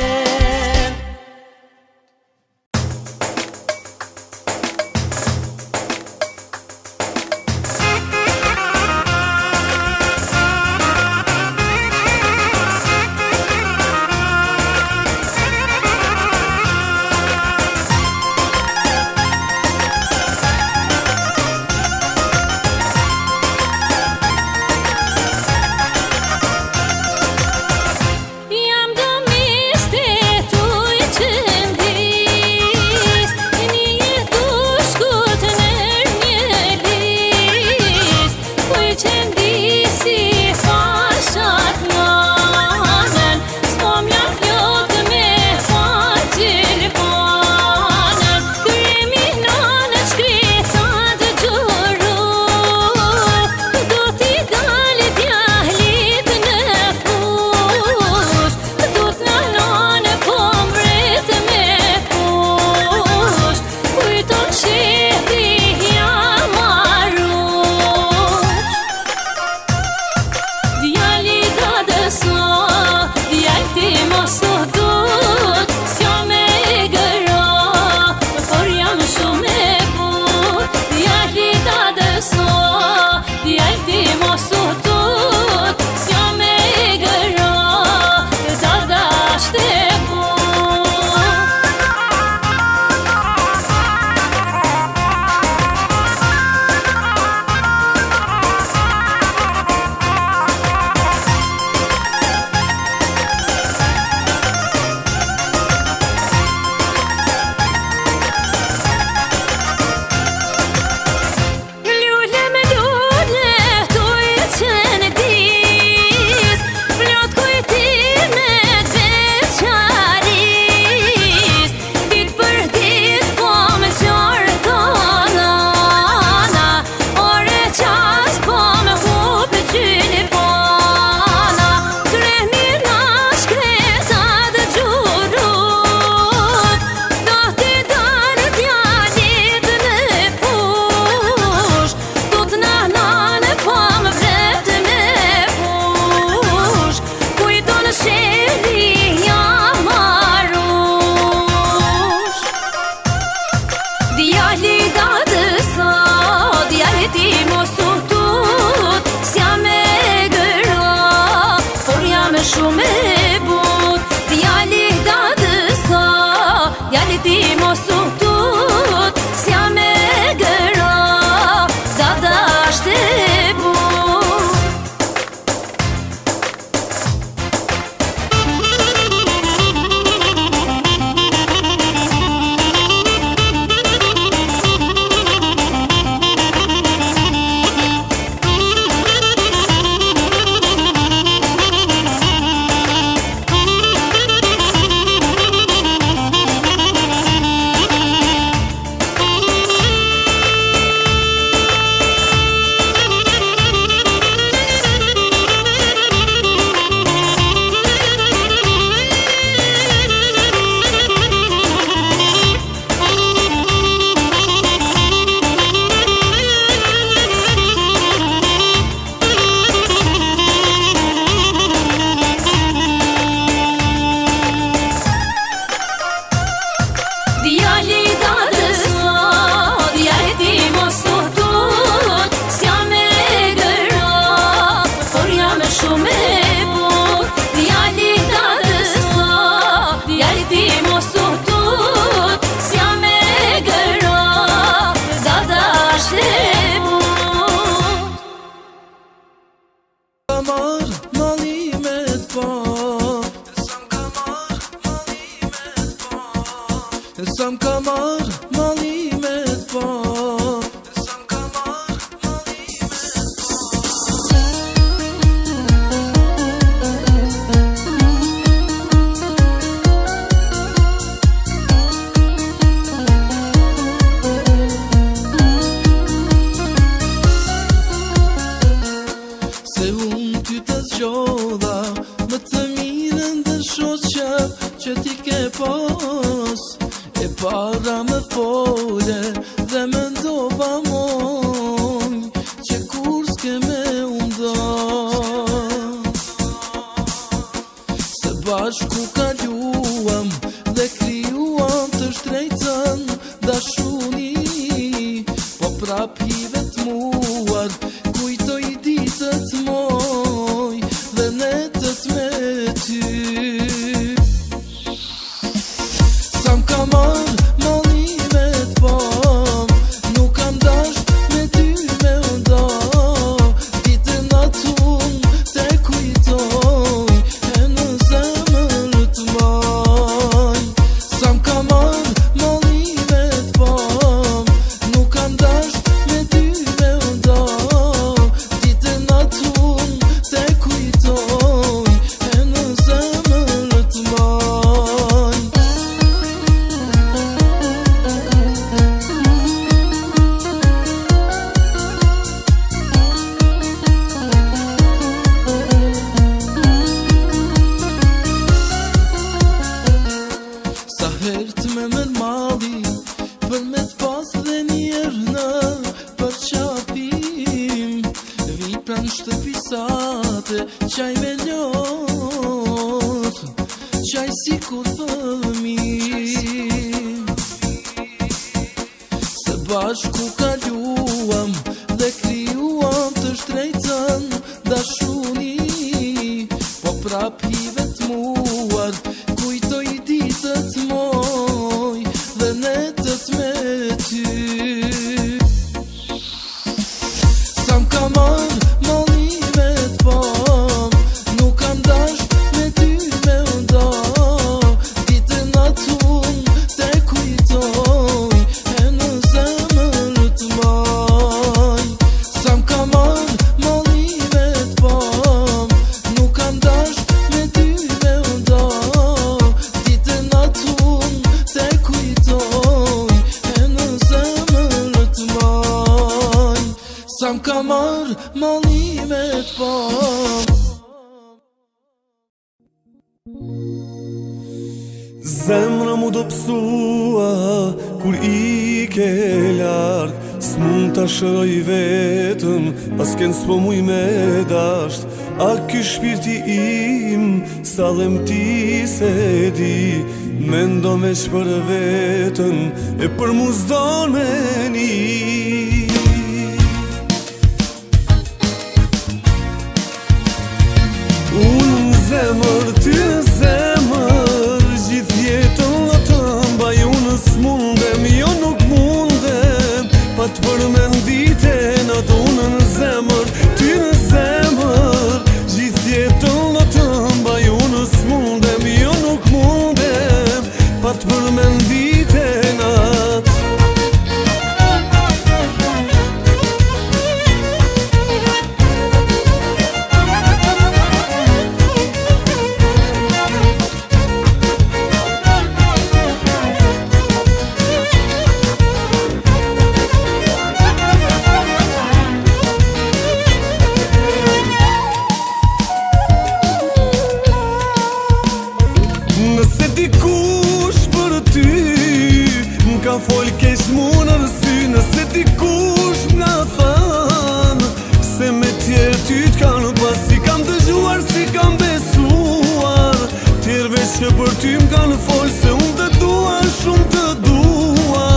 Jam do miste mos u tut, s'jam me gëra, dada është e but. Kamar malimet pa, Sam kamar malimet pa, se unë ty të zgjodha, më të mirën dhe shoqja që ti ke pas. E para më fole dhe më ndova moj, që kur s'ke me unda. Se bashku kaluam dhe kryuam të shtrejtën dashuni, po prap hi vetmuar, kujtoj ditët moj dhe netët me ty. Sam kamar malimet pa, nuk kam dasht me ty me nda, ditën atun te kujtoj, e në zemër të maj. Sam kamar malimet pa, nuk kam dasht me ty me nda, ditën atun te kujtoj, e në zemër të maj. Sa herët me mërë mali, për me t'pas dhe njerë në për qapim, vi pran shtëpisate, qaj me ljot, qaj si kur thëmim. Se bashku kaluam dhe kryuam të shtrejtën dashuni, po prap hi vetmuar, kujtoj ditët moj dhe netët me ty. Sam kamar malimet pa, nuk kam dasht me ty me nda, ditën atun te kujtoj, e në zemër të maj. Sam kamar malimet pa, nuk kam dasht me ty me nda, ditën atun te kujtoj, e në zemër të maj. Sam kamar malimet pa. Zemra mu do pësua kur i ke larg, s'mund t'a shëroj vetëm, as ken s'po muj me dasht. A ky shpirti im, sa dhem ti se di, mendo veç për vetën, e për mu s'don me ni. Unë në zemër, ty në zemër, gjithë jetën në të mbaj. Unë s'mundem, jo nuk mundem, pa të përmenditen atë. Unë në zemër, ty në zemër, gjithë jetën në të mbaj. Unë s'mundem, jo nuk mundem, pa të përmenditen atë. Nëse dikush për ty m'ka fol keq mu në rësy, nëse dikush m'ka than se me tjerë ty t'kanë pas, si kam dëgjuar, si kam besuar, tjerëve që për ty m'kanë fol, se unë të dua, shumë të dua,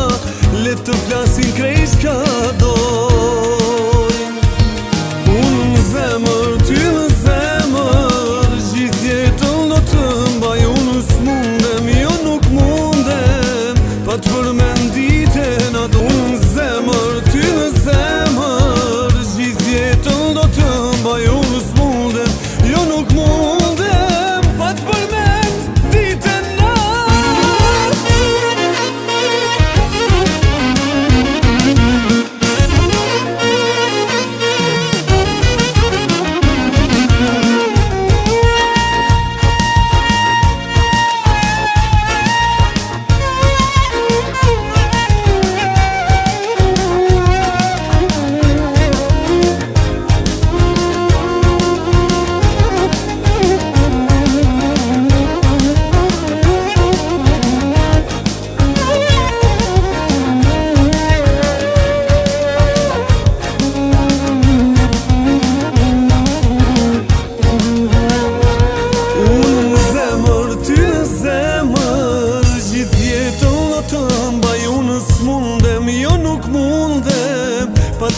le të flasin krejt ka dojnë. Unë në zemër, ty në zemër, gjithë jetën do të mbaj. Unë s'mundem, jo nuk mundem,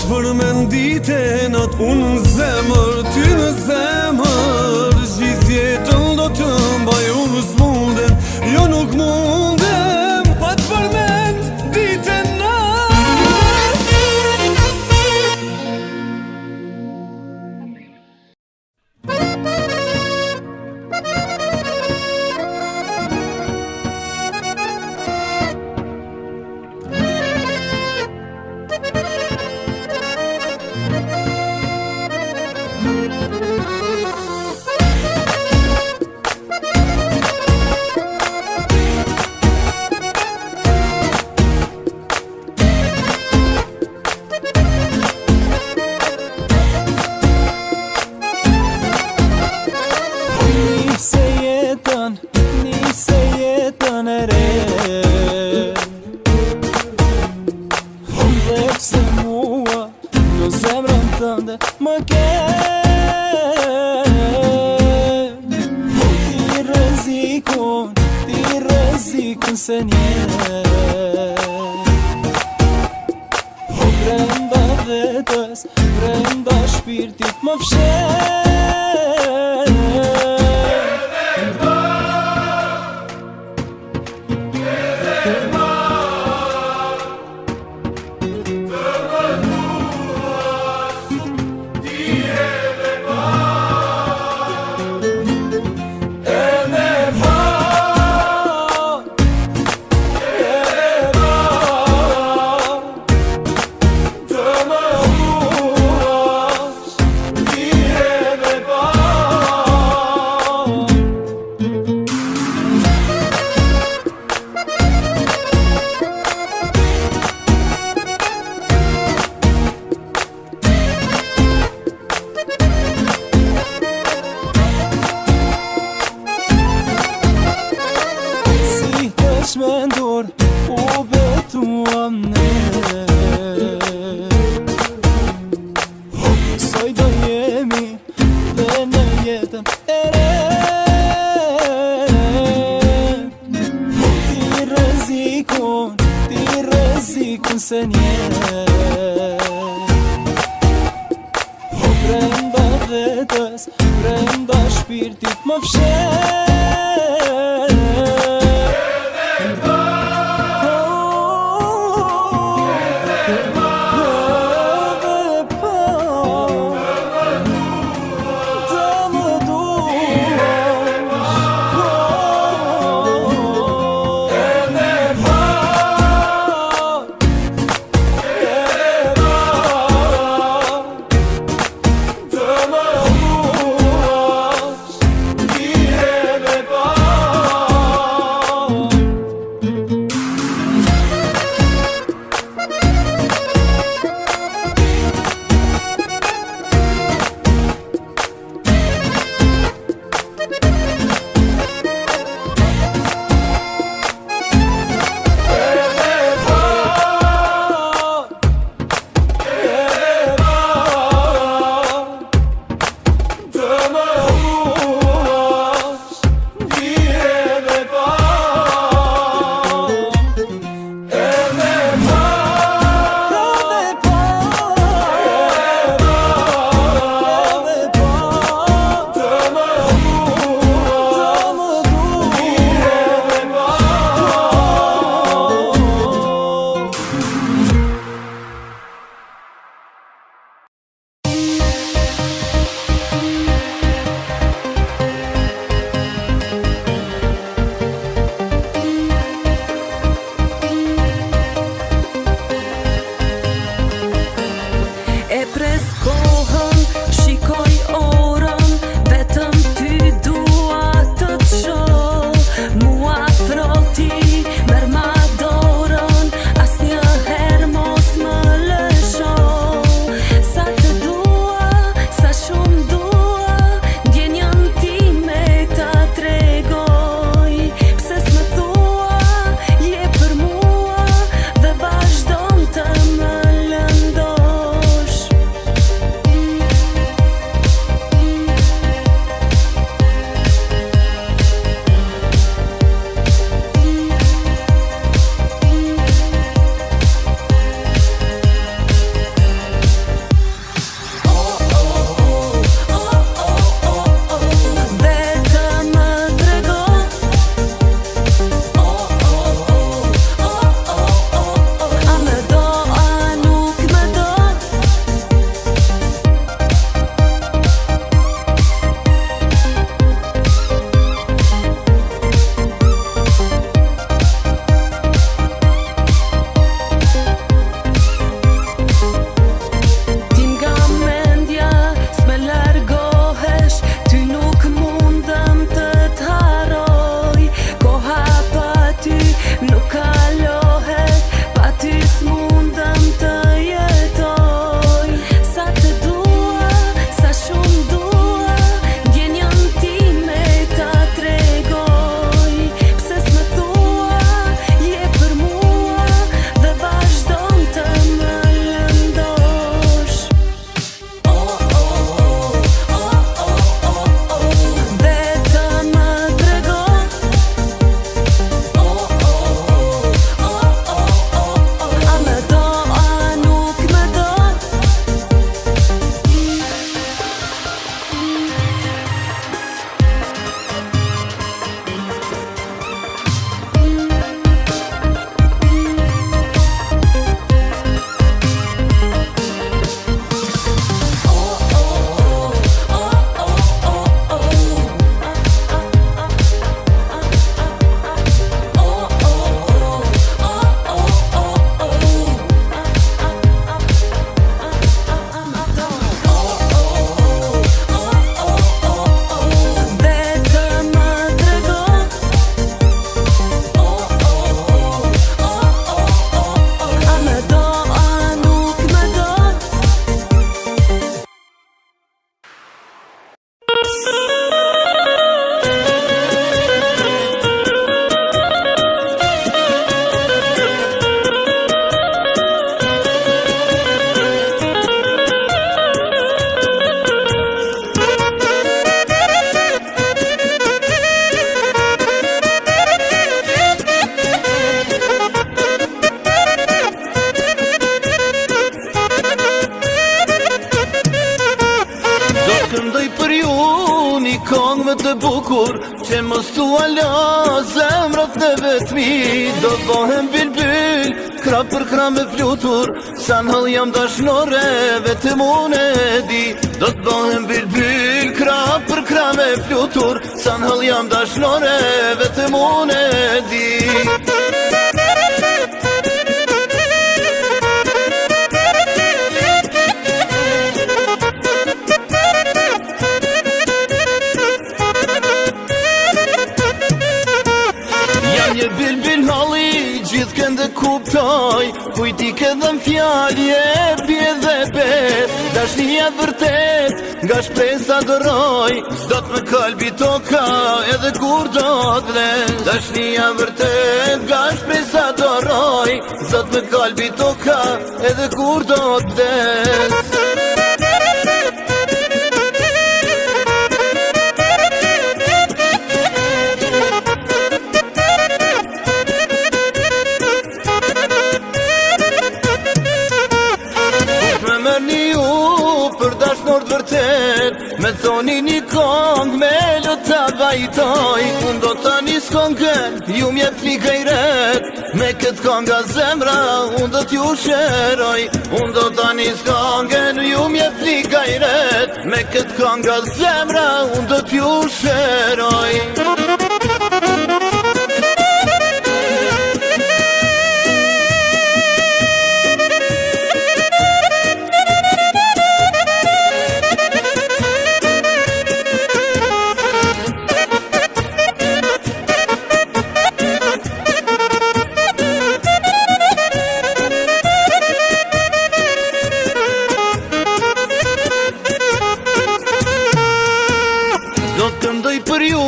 të përmen ditën atë unë në zemër, ty në zemër. Gjithë jetën do të mbaj unë s'mundem, jo nuk mundem pa të përmen ditën Nise jetën e re, dhe pse mua në zemrën tënde më ke. Ti rezikun se njerë brenda vetës, brenda shpirtit më fshet. Me ndur u betuam ne, soj do jemi dhe në jetën e re. Ti rezikun se njerë brenda vetës, brenda shpirtit më fshet. të bukur që mos tua la zemrat në vetmi. Do të bohem bilbil, krap për krap me flutur, sa n'hall jam dashnore, vetëm unë e di. Do të bohem bilbil, krap për krap me flutur, sa n'hall jam dashnore, vetëm unë e di. Një bilbil halli, gjithë këndë kuptoj, kujti këdhëm fjallë, jepi dhe bet. Dashnia vërtet, nga shpresa dëroj, s'do t'me kalbi toka, edhe kur do t'vles. Dashnia vërtet, nga shpresa dëroj, s'do t'me kalbi toka, edhe kur do t'vles. Me thoni një kong, me lëta vajtoj, unë do ta një skongën, ju mjep një gajret. Me këtë konga zemra, unë do t'ju sheroj, unë do ta një skongën, ju mjep një gajret. Me këtë konga zemra, unë do t'ju sheroj. Do këndoj për ju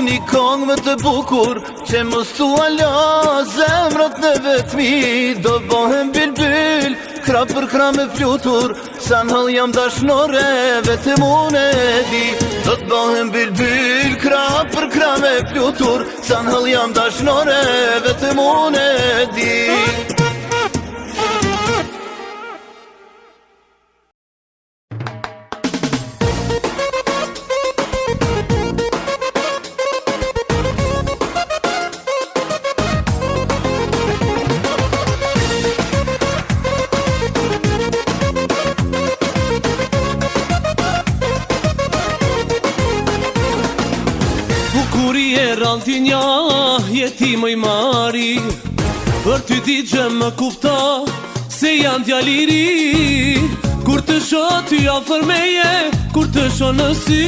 një kong më të bukur, që mos tua la zemrat në vetmi. Do bohem bilbil, krap për krap me flutur, sa n'hall jam dashnore, vetëm unë e di. Do t'bohem bilbil, krap për krap me flutur, sa n'hall jam dashnore, vetëm unë e di. Bukuri e rallti nja, jeti më i mari, për ty di që më kupta, se janë djaliri. Kur të shoh ty afër meje, kur të shoh në sy,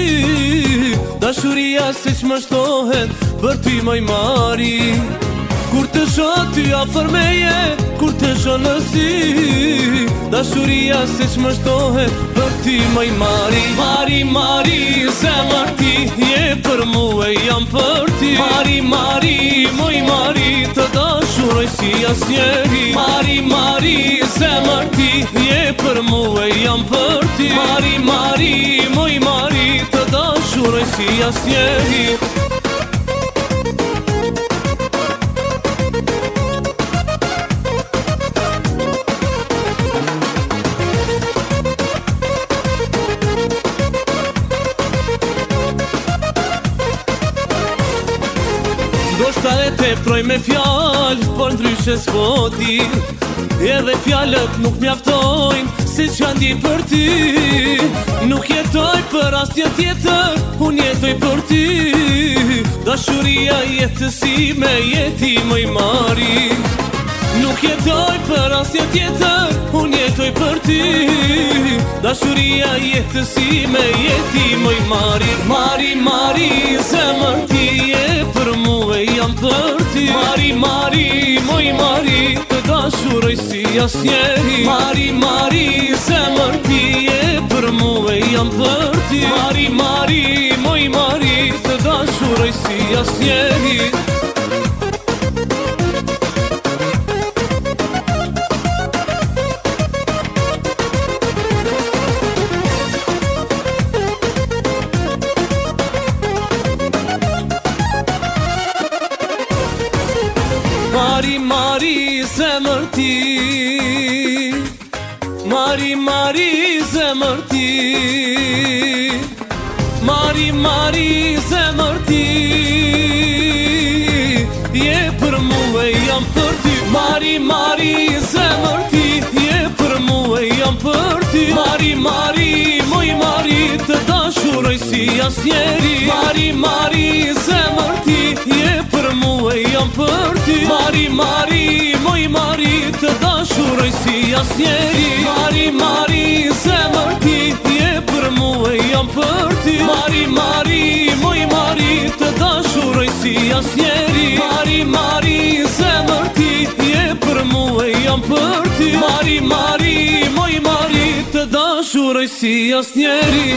dashuria se që më shtohet, për ty më i mari. Kur të shoh ty afër meje, kur të shoh në sy, dashuria se që më shtohet, për ty më i mari. Mari, mari, zemër ti, je për mu e jam për ti. Mari, mari, moj mari, të dashuroj si asnjeri. Mari, mari, zemër ti, je për mu e jam për ti. Mari, mari, moj mari, të dashuroj si asnjeri. Ndoshta e te proj me fjallë, por ndryshe s'po di, edhe fjallët nuk mjaftojnë, se që ndi për ty. Nuk jetoj për asnjë tjetër, unë jetoj për ty. Dashuria jetësime, jeti më i mari. Nuk jetoj për asnjë tjetër, unë jetoj për ty. Dashuria jetësime, jeti më i mari. Mari, mari, zemër ti, je për mu e jam për ty. Mari, mari, moj mari, të dashuroj si asnjeri. Mari, mari, zemër ti, je për mu e jam për ty. Mari, mari, moj mari, të dashuroj si asnjeri. Mari, mari, zemër ti, mari, mari, zemër ti, Mari, Mari, zemër ti je për mu e jam për ty. Mari, Mari, zemër ti je për mu e jam për ty. Mari, Mari, moj Mari, të dashuroj si asnjeri. Mari, Mari, zemër ti je për mu e jam për ty. Mari, Mari, moj Mari, të dashuroj si asnjeri. Mari, Mari, zemër ti je për mu e jam për ty. Mari, Mari, moj Mari, të dashuroj si asnjeri. Mari, Mari, zemër ti je për mu e jam për ty. Mari, Mari, moj Mari, të dashuroj si asnjeri.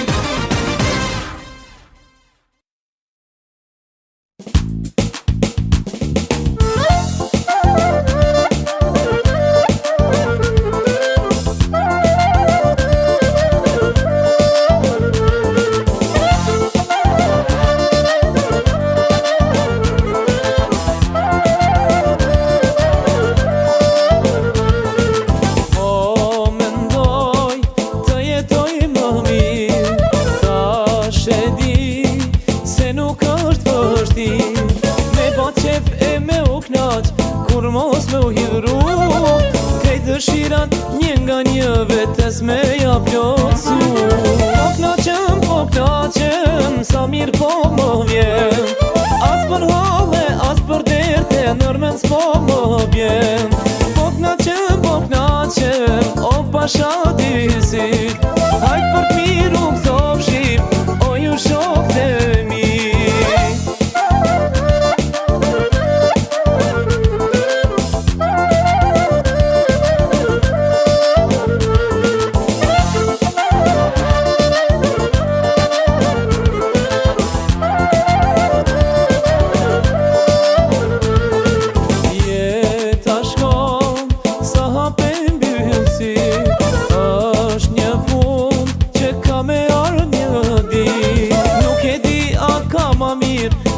Kur mos me u hidhru krejt dëshirat një nga një vetes me ja plotsu. Po knaqem, sa mirë po më vjen. As për hale, as për derte, nërmen s'po më bjen. Po knaqem, o pasha disit. Hajt për t'miru këtov shqip, o ju shok të mi.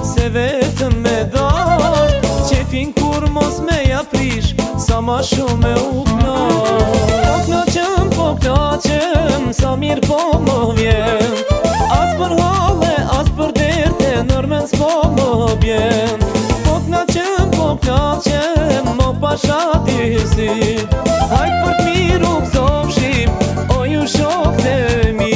Se vetëm me dar qefin kur mos me ja prish, sa ma shumë me u knaq. Po knaqem, sa mirë po më vjen. As për hale, as për derte, nërmen s'po më bjen. Po knaqem, o pasha disit. Hajt për t'miru këtov shqip, o ju shok të mi.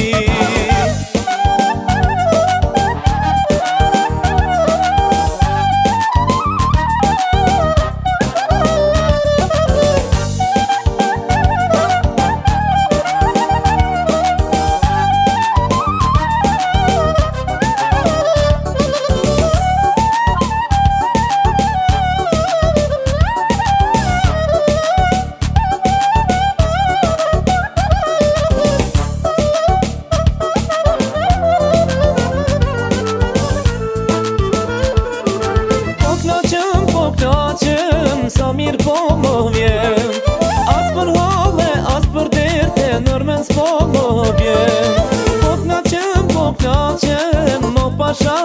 Sa mirë po më vjen. As për hale, as për derte, nërmen s'po më bjen. Po knaqem, o pasha